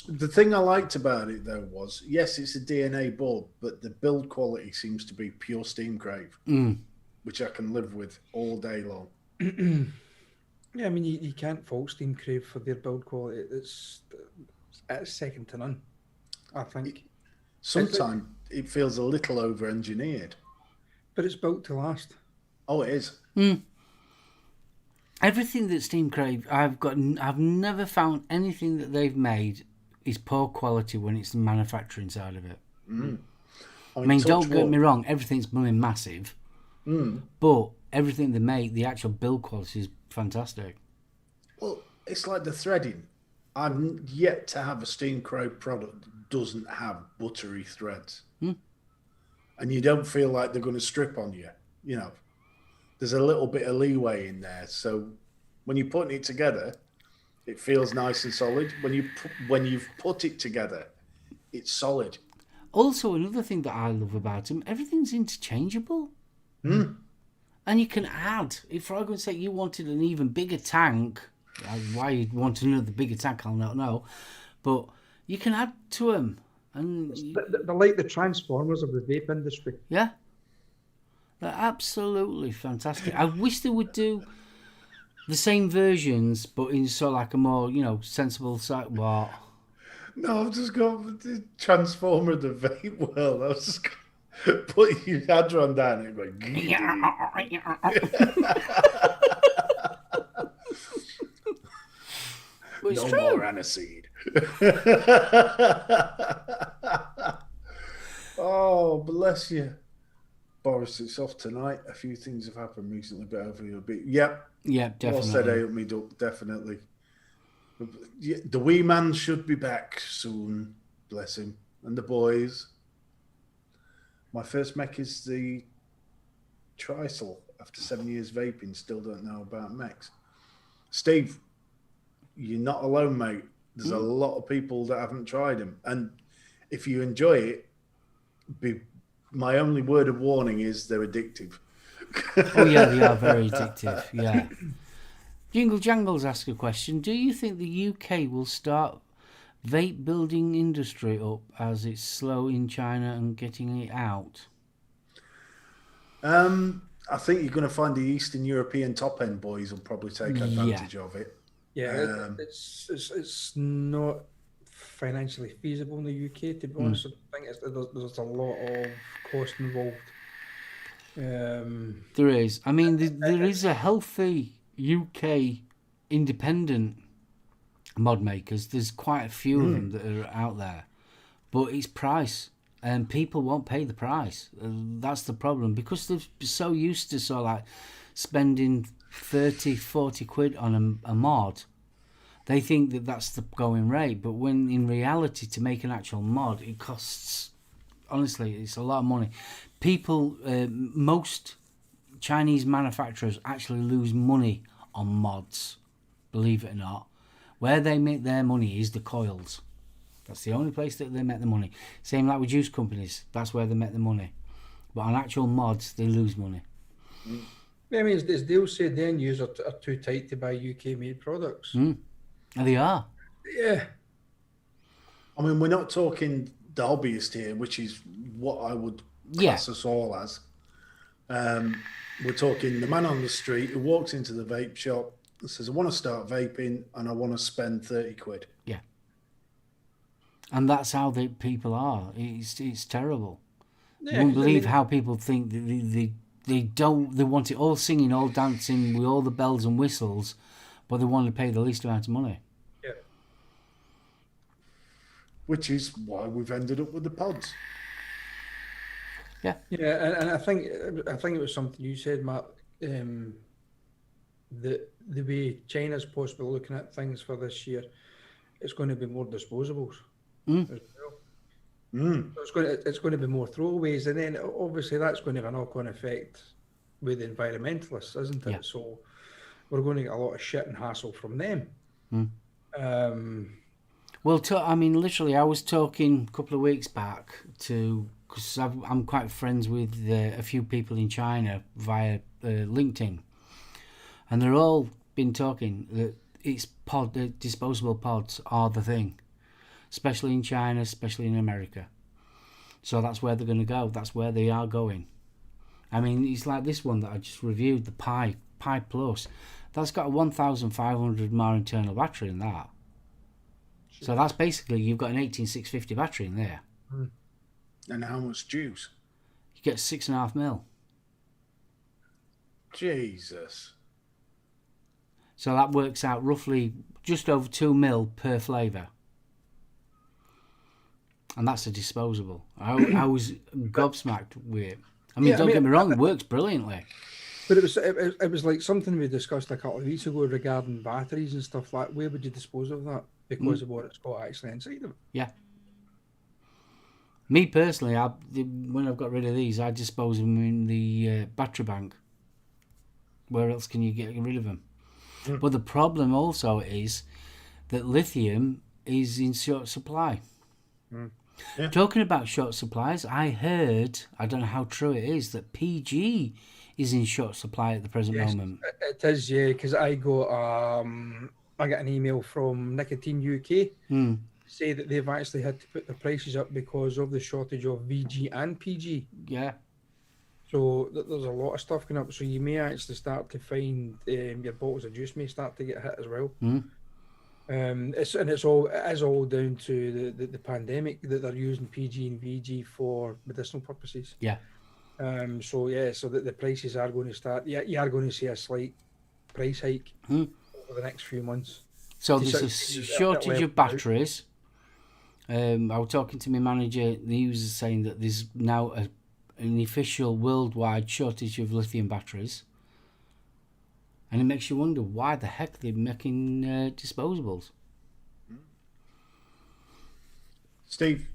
The thing I liked about it, though, was, yes, it's a DNA board, but the build quality seems to be pure Steam Crave, which I can live with all day long. Yeah, I mean, you can't fault Steam Crave for their build quality. It's second to none, I think. Sometimes it feels a little over-engineered. But it's built to last. Oh, it is. Everything that Steam Crave, I've never found anything that they've made is poor quality when it's the manufacturing side of it. I mean don't get me wrong, everything's blooming massive, but everything they make, the actual build quality is fantastic. Well, it's like the threading. I've yet to have a Steam Crave product that doesn't have buttery threads. And you don't feel like they're going to strip on you. You know, there's a little bit of leeway in there. So when you're putting it together, it feels nice and solid. When you've put it together, it's solid. Also, another thing that I love about them, everything's interchangeable. And you can add, if for argument's sake you wanted an even bigger tank, why you'd want another bigger tank, I'll not know, but you can add to them. And They're like the transformers of the vape industry. yeah, they're absolutely fantastic. I wish they would do the same versions, but in sort of like a more, sensible site. What? No, I've just got the Transformer of the vape world. I was just put your hadron down and going. But it's No true. more aniseed. Oh, bless you. Boris, it's off tonight. A few things have happened recently, but hopefully it'll be. Yep. Yeah, Well definitely. said, me duck, definitely. The wee man should be back soon, bless him. And the boys. My first mech is the Trisol. After 7 years vaping, still don't know about mechs. Steve, you're not alone, mate. There's a lot of people that haven't tried them. And if you enjoy it, my only word of warning is they're addictive. Oh yeah, they are very addictive. Yeah. Jingle Jangles ask a question. Do you think the UK will start vape building industry up as it's slow in China and getting it out? I think you're going to find the Eastern European top end boys will probably take advantage of it. Yeah, it's not financially feasible in the UK, to be honest. I think there's a lot of cost involved. There is. I mean, there is a healthy UK independent mod makers. There's quite a few of them that are out there, but it's price, and people won't pay the price. That's the problem, because they're so used to spending 30, 40 quid on a mod. They think that that's the going rate, but when in reality, to make an actual mod, it costs, honestly, it's a lot of money. People, most Chinese manufacturers actually lose money on mods, believe it or not. Where they make their money is the coils. That's the only place that they make the money. Same like with juice companies, that's where they make the money. But on actual mods, they lose money. I mean, as Dale said, the end users are too tight to buy UK-made products. And they are. Yeah. I mean, we're not talking the hobbyist here, which is what I would class us all as. We're talking the man on the street who walks into the vape shop and says, I want to start vaping and I want to spend 30 quid. Yeah. And that's how people are. It's terrible. Yeah, You won't 'cause believe how people think that they want it all singing, all dancing with all the bells and whistles, but they want to pay the least amount of money. Yeah. Which is why we've ended up with the pods. Yeah, and I think it was something you said, Matt. The way China's possibly looking at things for this year, it's going to be more disposables as well. So it's going to be more throwaways, and then obviously that's going to have a knock-on effect with the environmentalists, isn't it? Yeah. So we're going to get a lot of shit and hassle from them. Well, literally, I was talking a couple of weeks back because I'm quite friends with a few people in China via LinkedIn, and they're all been talking that disposable pods are the thing, especially in China, especially in America. So that's where they're going to go. That's where they are going. I mean, it's like this one that I just reviewed, the Pi Plus. That's got a 1,500 mAh internal battery in that. So that's basically, you've got an 18650 battery in there. And how much juice? You get 6.5 mil. Jesus. So that works out roughly just over 2 mil per flavour. And that's a disposable. I was gobsmacked with it. I mean, don't get me wrong, it works brilliantly. But it was like something we discussed a couple of weeks ago regarding batteries and stuff like. Where would you dispose of that because of what it's got actually inside of it? Yeah. Me personally, when I've got rid of these, I dispose of them in the battery bank. Where else can you get rid of them? But the problem also is that lithium is in short supply. Yeah. Talking about short supplies, I heard, I don't know how true it is, that PG is in short supply at the present moment. It is, yeah, because I got an email from Nicotine UK say that they've actually had to put their prices up because of the shortage of VG and PG. Yeah. So there's a lot of stuff coming up. So you may actually start to find your bottles of juice may start to get hit as well. It is all down to the pandemic that they're using PG and VG for medicinal purposes. Yeah. So that the prices are going to start. Yeah, you are going to see a slight price hike over the next few months. So there's a shortage of batteries. I was talking to my manager. He was saying that there's now an official worldwide shortage of lithium batteries, and it makes you wonder why the heck they're making disposables. Steve,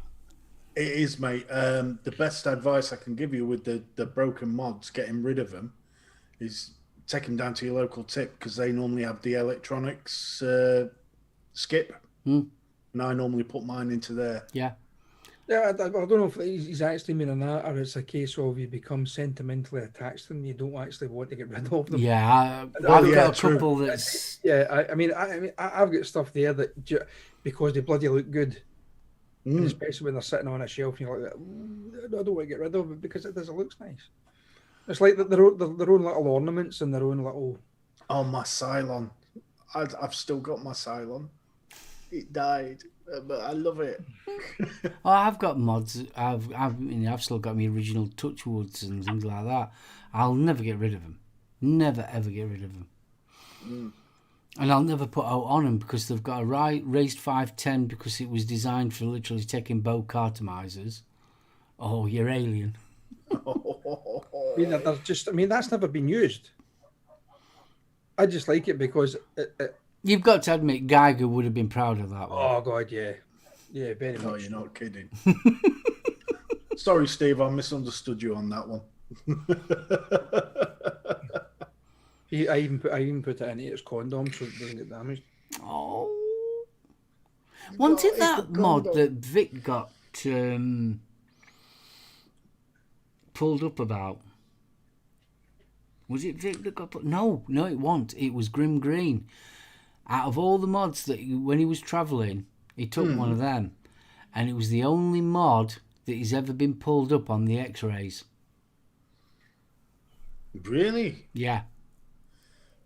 it is, mate. The best advice I can give you with the broken mods, getting rid of them, is take them down to your local tip, because they normally have the electronics skip. And I normally put mine into there. Yeah, I don't know if he's actually meaning that, or it's a case of you become sentimentally attached to them. You don't actually want to get rid of them. Yeah, I've got a couple that's... Yeah, I mean, I've got stuff there that because they bloody look good, and especially when they're sitting on a shelf, and you're like, I don't want to get rid of it because it looks nice. It's like their own little ornaments and their own little... Oh, my Cylon. I've still got my Cylon. It died, but I love it. Oh, I've got mods. I've still got my original Touchwoods and things like that. I'll never get rid of them. Never ever get rid of them. And I'll never put out on them because they've got a raised 510 because it was designed for literally taking bow cartomizers. Oh, you're alien. That's never been used. I just like it because You've got to admit, Geiger would have been proud of that one. Oh, God, yeah. Yeah, very much. No, you're not kidding. Sorry, Steve, I misunderstood you on that one. I even put it in its condom so it doesn't get damaged. Oh. Wasn't it that mod that Vic got pulled up about? Was it Vic that got No, it wasn't. It was Grim Green. Out of all the mods that when he was travelling, he took one of them. And it was the only mod that he's ever been pulled up on the X-rays. Really? Yeah.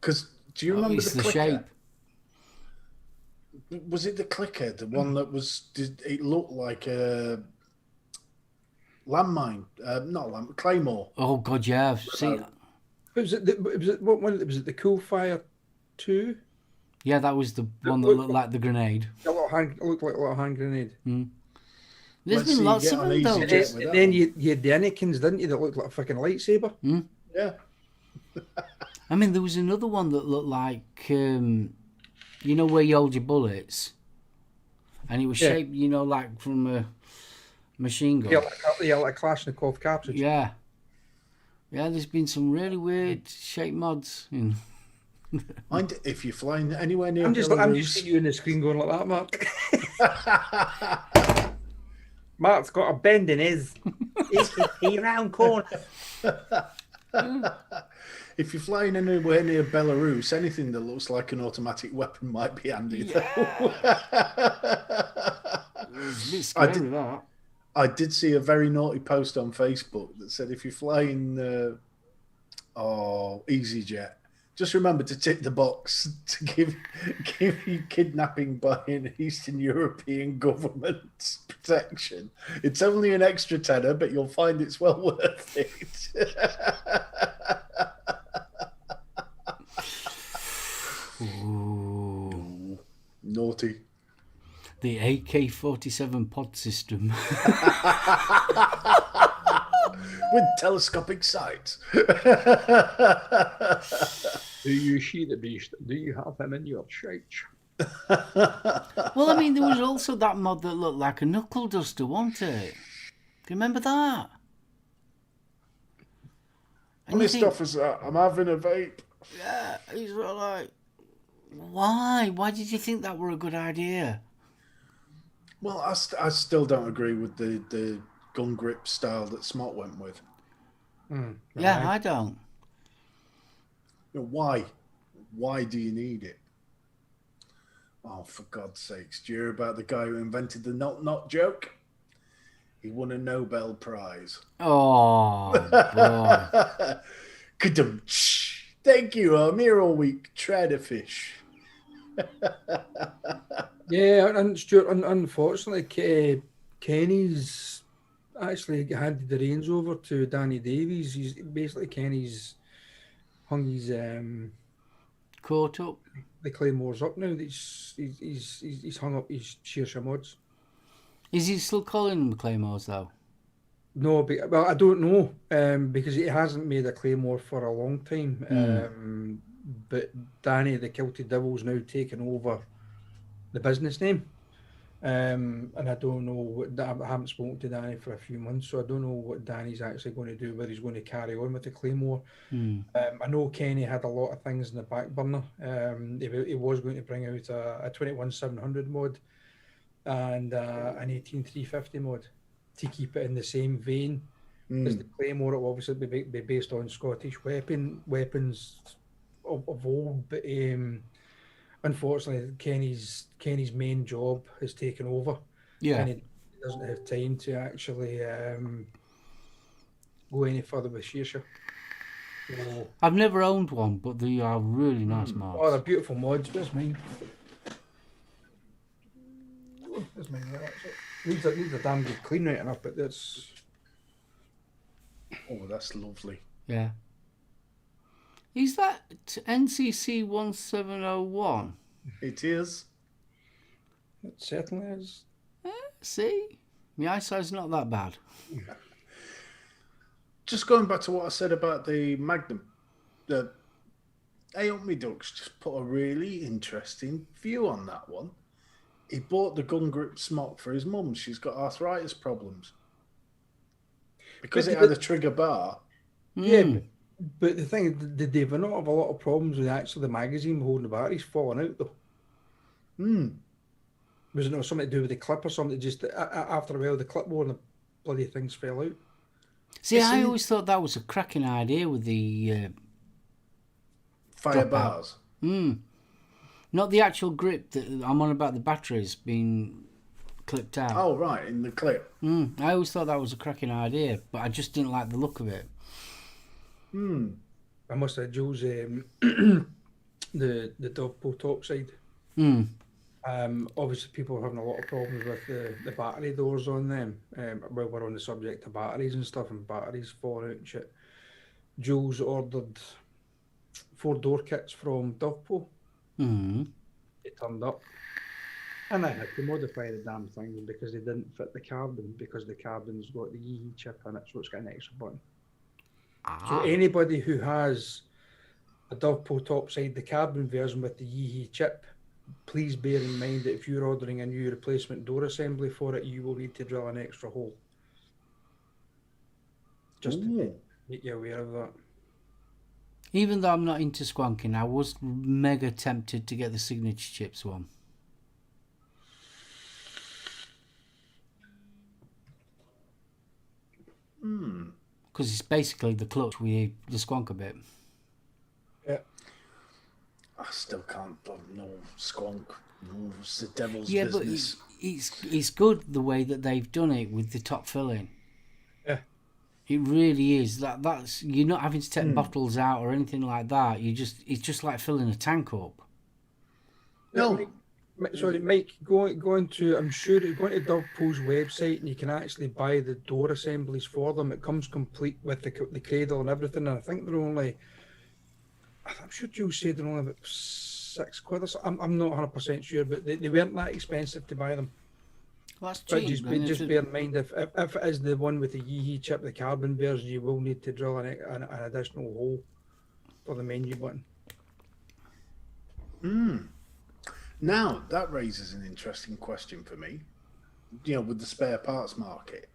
Because do you remember the clicker? Shape. Was it the clicker? The one that was... It looked like a landmine. Not landmine, Claymore. Oh, God, yeah. I've seen that. Was it the Coolfire 2? Yeah, that was the one that looked like the grenade. It looked like a little hand grenade. There's been lots of them, though. And then you had the Anakins, didn't you, that looked like a fucking lightsaber? Yeah. I mean, there was another one that looked like, you know, where you hold your bullets? And it was shaped, you know, like from a machine gun. Yeah, like a Kalashnikov cartridge. Yeah. Yeah, there's been some really weird shaped mods. Mind if you're flying anywhere near I'm just seeing you in the screen going like that, Mark. Mark's got a bend in his round corner. If you're flying anywhere near Belarus, anything that looks like an automatic weapon might be handy. It's a bit scary, that. I did see a very naughty post on Facebook that said if you're flying EasyJet, just remember to tick the box to give you kidnapping by an Eastern European government protection. It's only an extra tenner, but you'll find it's well worth it. Ooh. Naughty. The AK-47 pod system. With telescopic sights. Do you see the beast? Do you have him in your church? Well, I mean, there was also that mod that looked like a knuckle duster, wasn't it? Do you remember that? Funny stuff is that I'm having a vape. Yeah, he's sort of like, why? Why did you think that were a good idea? Well, I still don't agree with the gun grip style that Smart went with. Yeah, I don't. Why? Why do you need it? Oh, for God's sakes. Do you hear about the guy who invented the not joke? He won a Nobel Prize. Oh, boy. Ka-dum-tsh. Thank you. I'm here all week trying to fish. Yeah, and Stuart, unfortunately, Kenny's actually handed the reins over to Danny Davies. He's basically Kenny's hung his Caught up. the Claymores up now. He's hung up his Shearsha mods. Is he still calling them Claymores, though? No, well, I don't know, because he hasn't made a Claymore for a long time. But Danny, the Kilty Devil's now taken over the business name. And I don't know I haven't spoken to Danny for a few months, so I don't know what Danny's actually going to do, whether he's going to carry on with the Claymore. I know Kenny had a lot of things in the back burner. He was going to bring out a 21700 mod and an 18350 mod to keep it in the same vein as the Claymore. It will obviously be based on Scottish weapons of old, but unfortunately, Kenny's main job has taken over. Yeah. And he doesn't have time to actually go any further with Shearsha. So, I've never owned one, but they are really nice mods. oh, they're beautiful mods. Where's mine? Oh, there's mine. That's it. Needs a damn good clean right enough, but that's... Oh, that's lovely. Yeah. Is that NCC 1701? It is. It certainly is. See? My eyesight's not that bad. Just going back to what I said about the Magnum, the Aomi Ducks just put a really interesting view on that one. He bought the gun grip smock for his mum. She's got arthritis problems. Because it had a trigger bar. Yeah, but the thing is, did they not have a lot of problems with actually the magazine holding the batteries falling out, though? Was it not something to do with the clip or something? Just after a while, the clipboard and the bloody things fell out. See, I always thought that was a cracking idea with the Fire dropout. bars. Not the actual grip. I'm on about the batteries being clipped out. Oh, right, in the clip. I always thought that was a cracking idea, but I just didn't like the look of it. I must have Joe's the Dovpo topside. Obviously, people are having a lot of problems with the battery doors on them. Well, we're on the subject of batteries and stuff, and batteries falling out and shit. Joe's ordered 4 door kits from Dovpo. It turned up, and I had to modify the damn thing because they didn't fit the carbon, because the carbon's got the EE chip in it, so it's got an extra button. So anybody who has a Dovpo topside, the carbon version with the EE chip, please bear in mind that if you're ordering a new replacement door assembly for it, you will need to drill an extra hole. Just to make you aware of that. Even though I'm not into squonking, I was mega tempted to get the signature chips one. Because it's basically the clutch with the squonk bit. Yeah. I still can't. No, squonk. No, it's the devil's Yeah, business. but it's good the way that they've done it with the top filling. Yeah. It really is. That's you're not having to take bottles out or anything like that. It's just like filling a tank up. No. Sorry, Mike, going to, I'm sure you're going to Dovpo's website and you can actually buy the door assemblies for them. It comes complete with the cradle and everything, and I think they're only, I'm sure Joe said they're only about £6 or something. I'm not 100% sure, but they weren't that expensive to buy them. Well, that's But cheap. just bear in mind, if it is the one with the EE chip, the carbon version, you will need to drill an additional hole for the menu button. Now, that raises an interesting question for me. You know, with the spare parts market,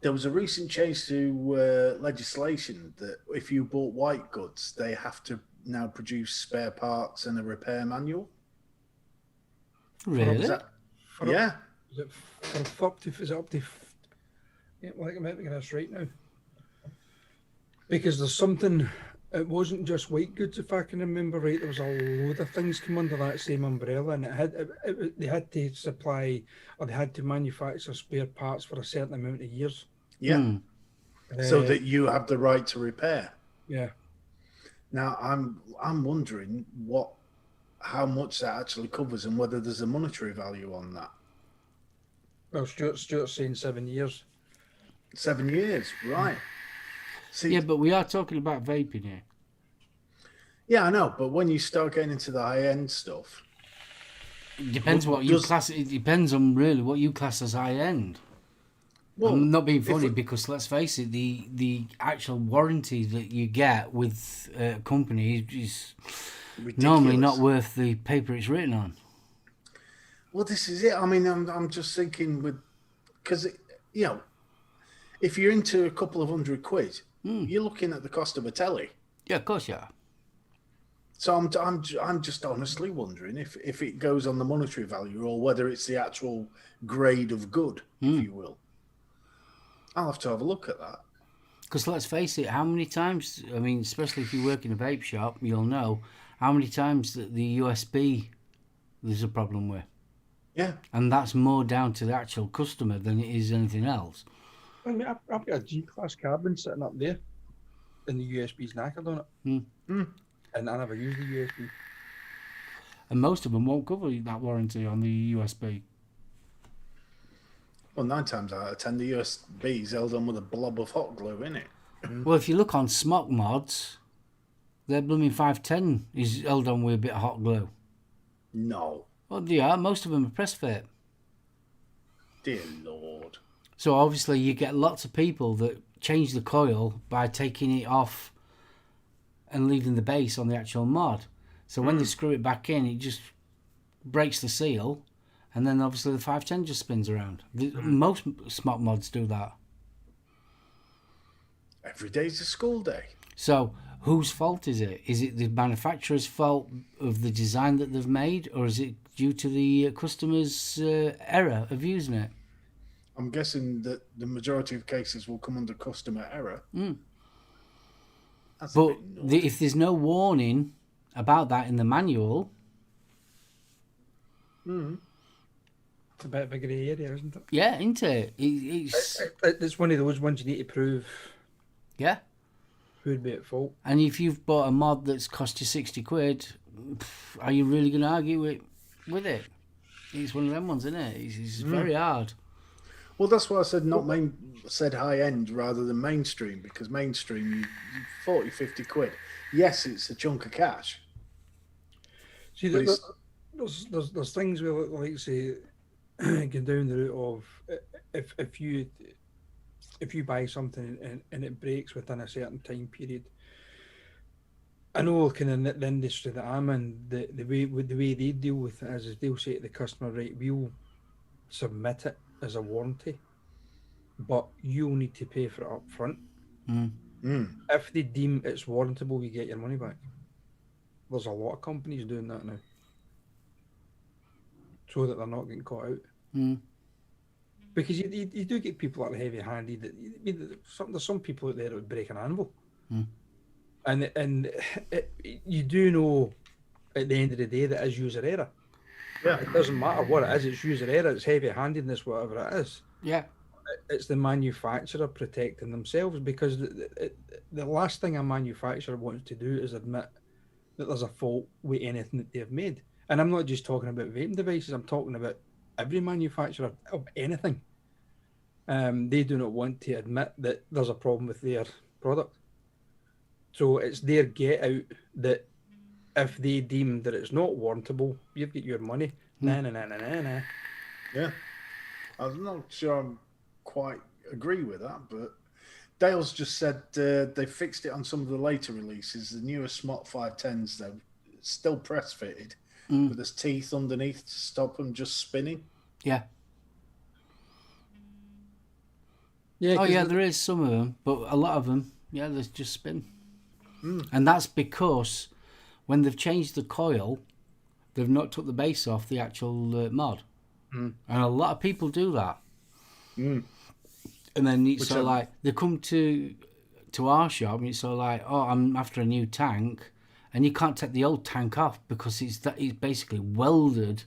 there was a recent change to legislation that if you bought white goods, they have to now produce spare parts and a repair manual. Really? Yeah. Is it up to? Yeah, well, I'm making this right now. Because there's something it wasn't just white goods, if I can remember right. There was a load of things come under that same umbrella, and they had to supply, or they had to manufacture spare parts for a certain amount of years. Yeah. So Uh, that you have the right to repair. Yeah. Now, I'm wondering how much that actually covers and whether there's a monetary value on that. Well, Stuart's saying 7 years. 7 years, right? See, Yeah, but we are talking about vaping here. yeah, I know. But when you start getting into the high end stuff, It depends what you class. It depends on really what you class as high end. well, I'm not being funny because let's face it, the actual warranty that you get with a company is normally not worth the paper it's written on. Well, this is it. I mean, I'm just thinking because if you're into a couple of £100, you're looking at the cost of a telly. Yeah, of course you are. So I'm just honestly wondering if it goes on the monetary value or whether it's the actual grade of good, if you will. I'll have to have a look at that. Because let's face it, how many times, I mean, especially if you work in a vape shop, you'll know how many times that the USB there's a problem with. Yeah. And that's more down to the actual customer than it is anything else. I mean, I've got a G-class carbon sitting up there, and the USB's knackered on it. And I never use the USB. And most of them won't cover that warranty on the USB. Well, 9 times out of 10, the USB is held on with a blob of hot glue in it. Well, if you look on Smock Mods, their blooming 510 is held on with a bit of hot glue. No. Well, they are. Most of them are press fit. Dear Lord. So obviously you get lots of people that change the coil by taking it off and leaving the base on the actual mod. So when they screw it back in, it just breaks the seal, and then obviously the 510 just spins around. Most Smock Mods do that. Every day's a school day. So whose fault is it? Is it the manufacturer's fault of the design that they've made, or is it due to the customer's error of using it? I'm guessing that the majority of cases will come under customer error. That's But if there's no warning about that in the manual... It's a bit of a grey area, isn't it? Yeah, isn't it? It's one of those ones you need to prove. Yeah. Who'd be at fault? And if you've bought a mod that's cost you £60, are you really going to argue with it? It's one of them ones, isn't it? It's very hard. Well, that's why I said high end rather than mainstream, because mainstream, 40, 50 quid. Yes, it's a chunk of cash. See, there's things where, like, say, go down the route of if you buy something and it breaks within a certain time period. I know kind of the industry that I'm in, the way they deal with it is they'll say to the customer, right, we'll submit it as a warranty, but you'll need to pay for it up front. If they deem it's warrantable, you get your money back. There's a lot of companies doing that now, so that they're not getting caught out. Because you do get people that are heavy-handed. There's some people out there that would break an anvil, and you do know at the end of the day that is user error. Yeah, it doesn't matter what it is. It's user error. It's heavy-handedness, whatever it is. Yeah, it's the manufacturer protecting themselves, because the last thing a manufacturer wants to do is admit that there's a fault with anything that they've made. And I'm not just talking about vaping devices. I'm talking about every manufacturer of anything. They do not want to admit that there's a problem with their product. So it's their get out that if they deem that it's not warrantable, you've got your money. Nah. Yeah. I'm not sure I quite agree with that, but Dale's just said they fixed it on some of the later releases. The newer Smot 510s, though, still press fitted, but there's teeth underneath to stop them just spinning. Yeah. Yeah. Oh, yeah, there is some of them, but a lot of them, yeah, they just spin. And that's because when they've changed the coil, they've not took the base off the actual mod. And a lot of people do that. And then it's sort of like, they come to to our shop, and it's all like, oh, I'm after a new tank, and you can't take the old tank off because it's basically welded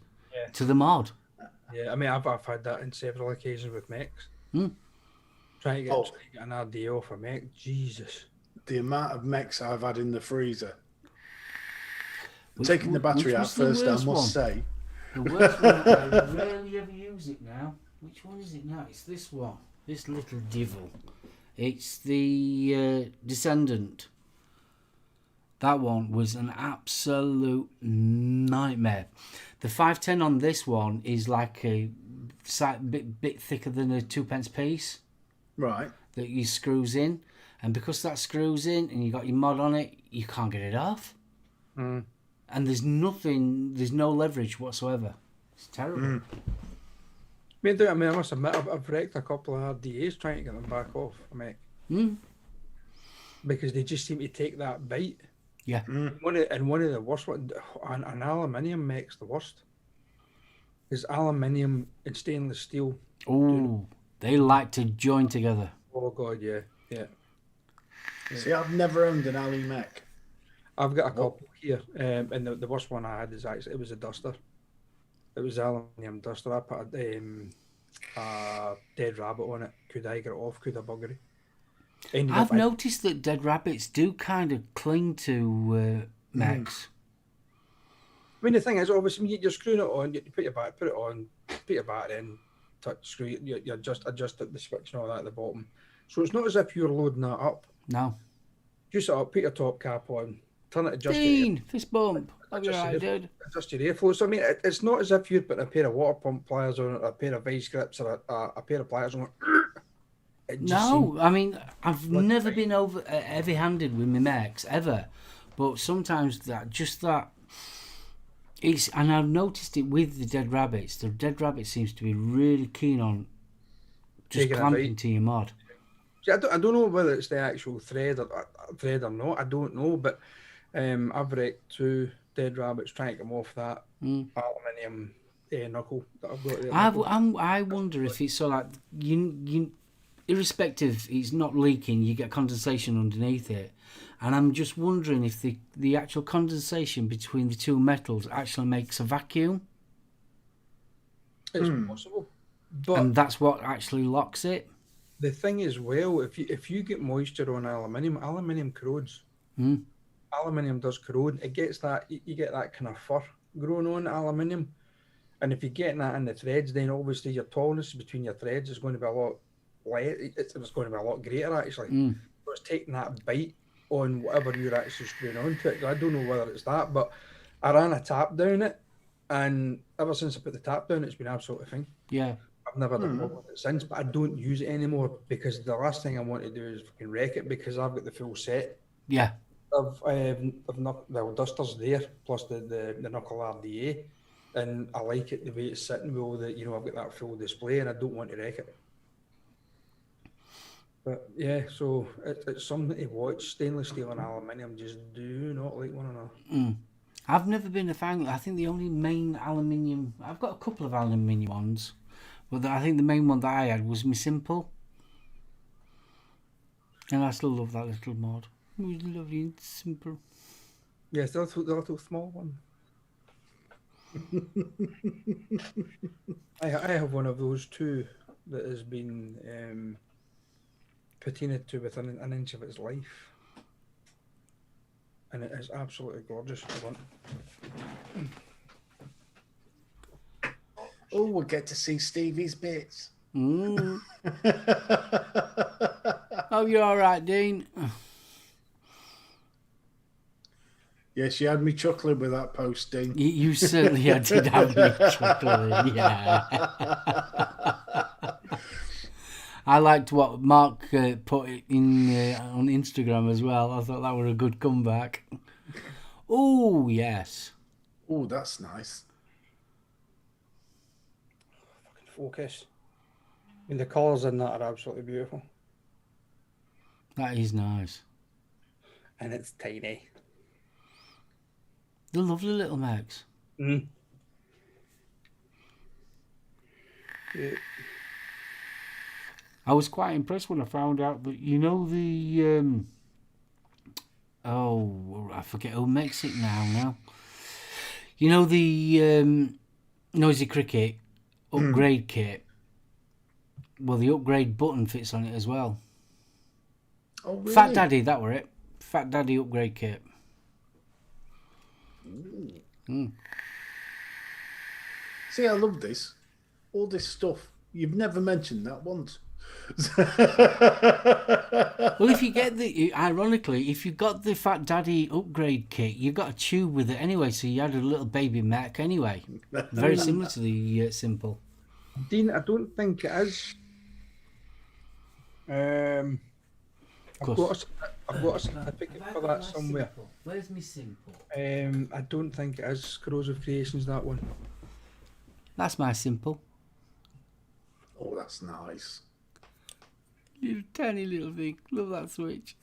to the mod. Yeah, I mean, I've had that in several occasions with mechs. Hmm. Trying to get an RDO for mech, Jesus. The amount of mechs I've had in the freezer. Taking the battery which out was the first, I worst must one? say. The worst one, I rarely ever use it now. Which one is it now? It's this one. This little devil. It's the Descendant. That one was an absolute nightmare. The 510 on this one is like a bit thicker than a 2p piece. Right. That you screws in. And because that screws in and you got your mod on it, you can't get it off. Mm. And there's no leverage whatsoever. It's terrible. I mean, I must admit, I've wrecked a couple of RDAs trying to get them back off a mech. Because they just seem to take that bite. Yeah. One of the worst ones, an aluminium mech's the worst. Because aluminium and stainless steel. Oh, they like to join together. Oh God, yeah. See, I've never owned an alley mech. I've got a couple here, and the worst one I had it was a duster. It was an aluminium duster. I put a dead rabbit on it. Could I get it off? Could I bugger it? I've noticed that dead rabbits do kind of cling to mechs. I mean, the thing is, obviously, you're screwing it on. You put it on, put your battery in, touch screw. You adjust the switch and all that at the bottom. So it's not as if you're loading that up. No. Juice it up, put your top cap on, turn it, adjust Dean, fist bump. I'll be right, dude. adjust your airflow. So I mean, it's not as if you're putting a pair of water pump pliers on it, or a pair of vice grips, or a pair of pliers on it. No, I mean, I've never been heavy-handed with my mechs ever, but sometimes and I've noticed it with the dead rabbits. The dead rabbit seems to be really keen on just clamping to your mod. See, I don't know whether it's the actual thread or not. I don't know, but I've wrecked 2 dead rabbits trying to get them off that aluminium knuckle that I've got there. I wonder if it's so like you irrespective, it's not leaking. You get condensation underneath it, and I'm just wondering if the actual condensation between the two metals actually makes a vacuum. It's possible, but and that's what actually locks it. the thing is, well, if you get moisture on aluminium corrodes. Aluminium does corrode. It gets that, you get that kind of fur growing on aluminium, and if you're getting that in the threads, then obviously your tolerance between your threads is going to be a lot less. It's going to be a lot greater actually. So it's taking that bite on whatever you're actually screwing onto it. I don't know whether it's that, but I ran a tap down it, and ever since I put the tap down, it's been absolutely fine. Yeah. I've never had a problem with it since, but I don't use it anymore because the last thing I want to do is fucking wreck it because I've got the full set. Yeah. Of dusters there, plus the knuckle RDA, and I like it the way it's sitting with all the, I've got that full display, and I don't want to wreck it. But yeah, so it's something to watch. Stainless steel and aluminium just do not like one another. I've never been a fan. I think the only main aluminium, I've got a couple of aluminium ones, but I think the main one that I had was my Simple, and I still love that little mod. It was lovely and simple. Yes, the little small one. I have one of those too that has been patinaed to within an inch of its life, and it is absolutely gorgeous. Oh, we'll get to see Stevie's bits. Oh, you're all right, Dean. Yes, you had me chuckling with that post, Dean. You certainly did have me chuckling, yeah. I liked what Mark put in on Instagram as well. I thought that was a good comeback. Oh, yes. Oh, that's nice. Fucking focus. I mean, the colours in that are absolutely beautiful. That is nice. And it's tiny. They're lovely little mechs. Yeah. I was quite impressed when I found out that, you know, the... I forget who makes it now. You know, the Noisy Cricket upgrade kit? Well, the upgrade button fits on it as well. Oh, really? Fat Daddy, that were it. Fat Daddy upgrade kit. See, I love this. All this stuff. You've never mentioned that once. Well, if you get ironically, if you got the Fat Daddy upgrade kit, you got a tube with it anyway, so you had a little baby mech anyway. Very similar to the Simple. Dean, I don't think it is. I've got a certificate for that somewhere. Simple? Where's my Simple? I don't think it is Corrosive Creations, that one. That's my Simple. Oh, that's nice. Little tiny little thing. Love that switch.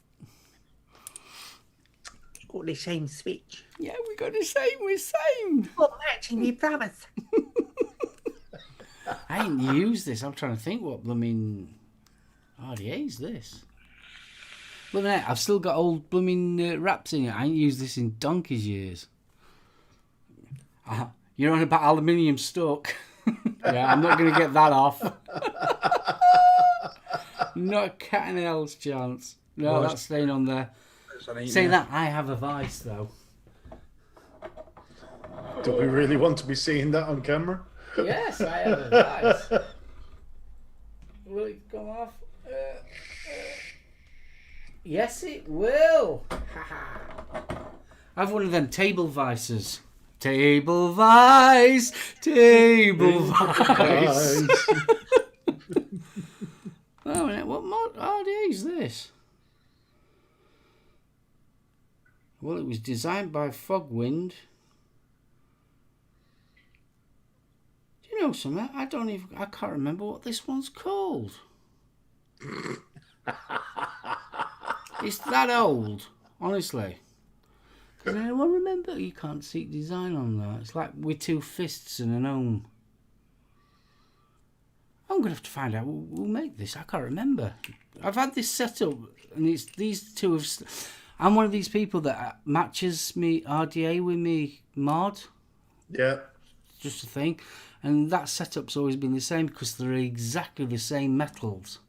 It's got the same switch. Yeah, we got the same. We're same. Got matching me brothers. I ain't used this. I'm trying to think what blooming RDA is this. Blooming heck, I've still got old blooming wraps in it. I ain't used this in donkey's years. You're on about aluminium stuck. Yeah, I'm not going to get that off. Not a cat in hell's chance. No, Well, that's staying on there. Saying that, I have a vice though. Do we really want to be seeing that on camera? Yes, I have a vice. Will it come off? Yes, it will. I have one of them table vices. Table vice, table vice. Oh, what mod RDA is this? Well, it was designed by Fogwind. Do you know something? I can't remember what this one's called. It's that old, honestly. Does anyone remember? You can't see design on that. It's like with two fists and an ohm. I'm going to have to find out who made this. I can't remember. I've had this set up, and it's these two of... I'm one of these people that matches me RDA with me mod. Yeah. Just a thing. And that setup's always been the same because they're exactly the same metals.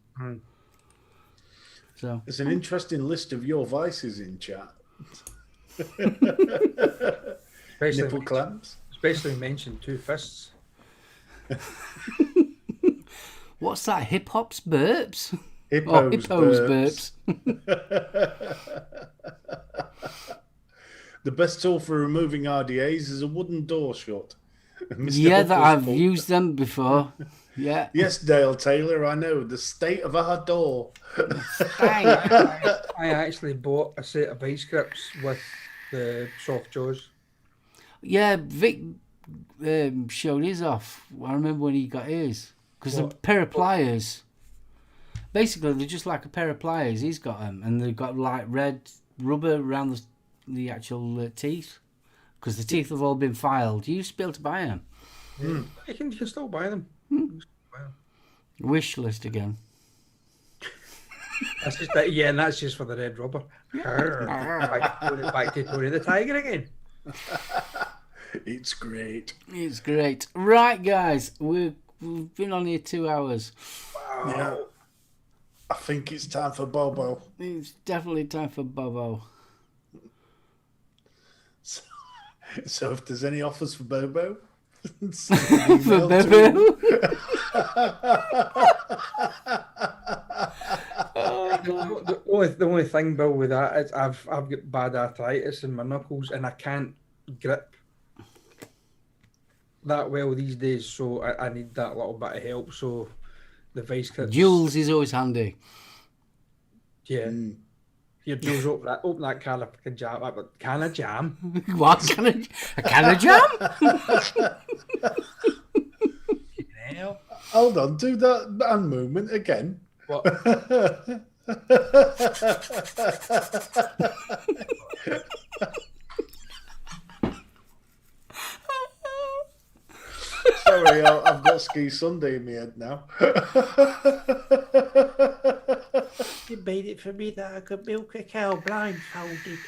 So There's an interesting list of your vices in chat. Nipple clamps. Especially mentioned two fists. what's that? Hip hop's burps? Hippos Hippos burps. The best tool for removing RDAs is a wooden door shut. Mr. Yeah, that Huffle's I've used them before. Yeah. Yes, Dale Taylor, I know. The state of our door. I actually bought a set of vice grips with the soft jaws. Yeah, Vic showed his off. I remember when he got his. Because a pair of pliers. Basically, they're just like a pair of pliers. He's got them. And they've got like red rubber around the actual teeth. Because the teeth have all been filed. You used to be able to buy them. You can still buy them. Wish list again. That's just that, yeah, and that's just for the red rubber. Back to Tony the Tiger again. It's great. It's great. Right, guys. We've been on here 2 hours. Wow. Yeah. I think it's time for Bobo. It's definitely time for Bobo. So if there's any offers for Bobo, For Bobo? The only thing, Bill, with that is I've got bad arthritis in my knuckles and I can't grip that well these days, so I need that little bit of help. So the vice grips. Jules is always handy. Yeah. Here, Jules, open that can of jam. Can of jam? What? A can of jam? Hold on, do that hand movement again. What? Sorry, I've got ski Sunday in my head now. You made it for me that I could milk a cow blindfolded.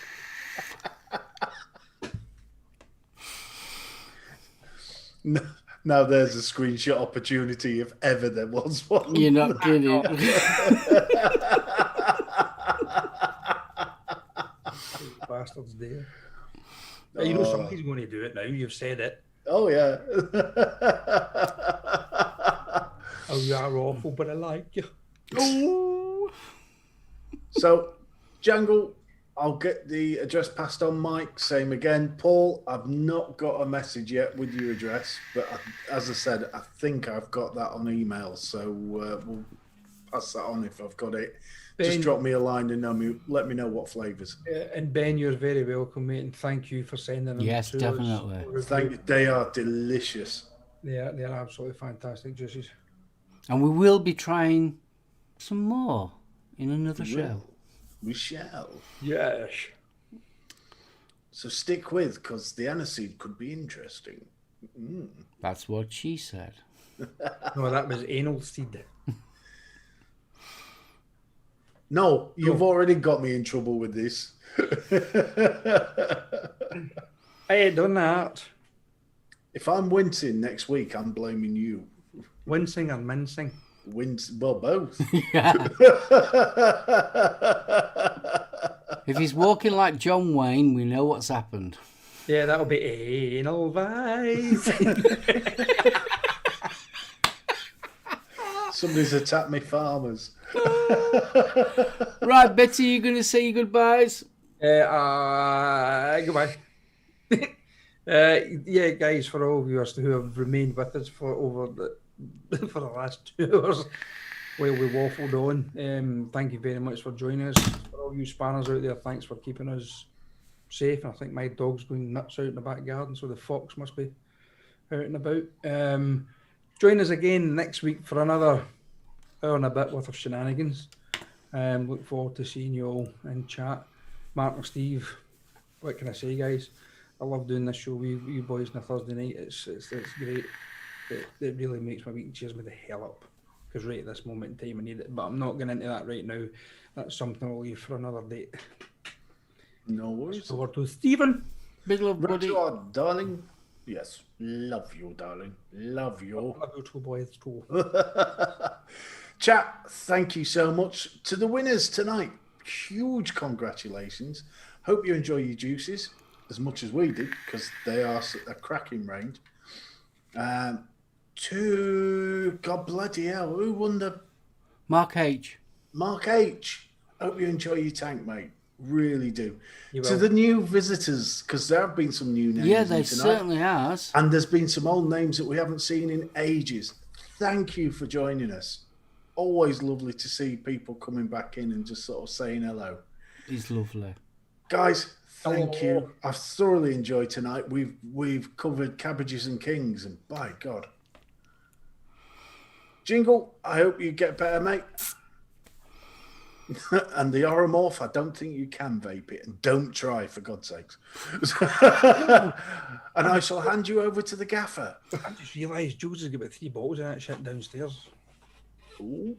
Now there's a screenshot opportunity if ever there was one. You're not kidding. Bastards there. You know somebody's going to do it now. You've said it. Oh, yeah. Oh, you are awful, but I like you. Ooh. So, Jangle, I'll get the address passed on, Mike. Same again. Paul, I've not got a message yet with your address, but as I said, I think I've got that on email. So we'll pass that on if I've got it. Just Ben, drop me a line and let me know what flavours. and Ben, you're very welcome, mate, and thank you for sending them. Yes, to definitely. us. Thank you. They are delicious. They're absolutely fantastic juices. And we will be trying some more in another show. We shall. Yes. So stick with, because the aniseed could be interesting. That's what she said. No, that was anal seed. No, you've already got me in trouble with this. I ain't done that. If I'm wincing next week, I'm blaming you. Wincing and mincing. Well, both. Yeah. If he's walking like John Wayne, we know what's happened. Yeah, that'll be anal vibes. Somebody's attacked me farmers. Right, Betty, you going to say your goodbyes? Goodbye. Yeah, guys, for all viewers who have remained with us for the last 2 hours while we waffled on, thank you very much for joining us. For all you spanners out there, thanks for keeping us safe. I think my dog's going nuts out in the back garden, so the fox must be out and about. Join us again next week for another hour and a bit worth of shenanigans. Look forward to seeing you all in chat. Mark and Steve, what can I say, guys? I love doing this show with you boys on a Thursday night. It's great. It really makes my week and cheers me the hell up. Because right at this moment in time I need it. But I'm not getting into that right now. That's something I'll leave for another date. No worries. Over to Stephen. Big love, buddy. Richard, darling. Yes, love you, darling. Love you. Love you too, boys too. Chat, thank you so much to the winners tonight. Huge congratulations. Hope you enjoy your juices as much as we did, because they are a cracking range. To God bloody hell, who won the Mark H. Mark H? Hope you enjoy your tank, mate. Really do. You To will. the new visitors, because there have been some new names. Yeah, in they tonight. certainly has. And there's been some old names that we haven't seen in ages. Thank you for joining us. Always lovely to see people coming back in and just sort of saying hello. He's lovely. Guys, thank Hello. you. I've thoroughly enjoyed tonight. We've covered cabbages and kings, and by God. Jingle, I hope you get better, mate. And the Oromorph, I don't think you can vape it. And don't try, for God's sakes. And I shall hand you over to the gaffer. I just realised Jules has got about 3 bottles of that shit downstairs. Ooh,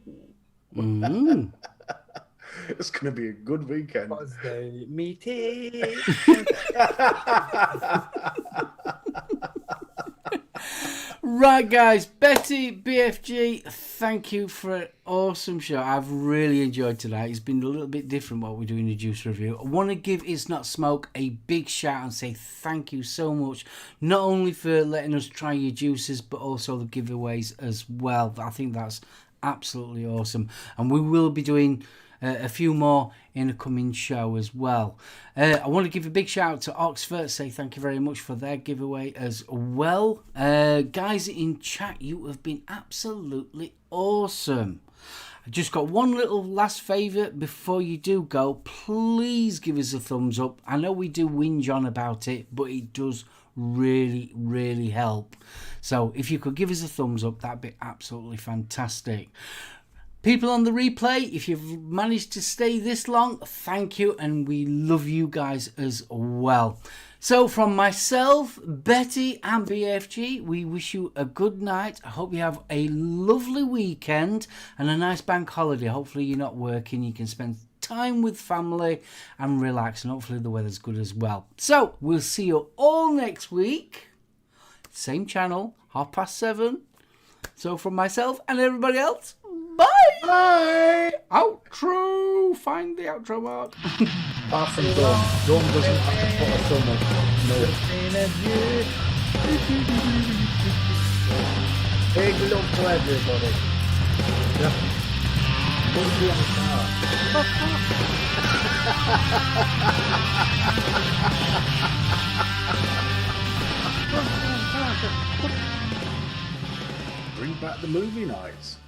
Mm. it's going to be a good weekend. Buzz down me take. Right, guys. Betty, BFG, thank you for an awesome show. I've really enjoyed tonight. It's been a little bit different what we're doing in the juice review. I want to give It's Not Smoke a big shout and say thank you so much, not only for letting us try your juices, but also the giveaways as well. I think that's absolutely awesome. And we will be doing a few more in a coming show as well. I want to give a big shout out to Oxford, say thank you very much for their giveaway as well. Guys in chat, you have been absolutely awesome. I just got one little last favour before you do go. Please give us a thumbs up. I know we do whinge on about it, but it does really, really help. So if you could give us a thumbs up, that'd be absolutely fantastic. People on the replay, if you've managed to stay this long, thank you, and we love you guys as well. So from myself, Betty and BFG, we wish you a good night. I hope you have a lovely weekend and a nice bank holiday. Hopefully you're not working, you can spend time with family and relax, and hopefully the weather's good as well. So we'll see you all next week. Same channel, 7:30. So from myself and everybody else, bye! Bye! Outro! Find the outro mark. Apart from Dawn. Dawn doesn't have to put a thumb up. No. Big love to everybody. Yeah. Monkey on the car. Bring back the movie nights.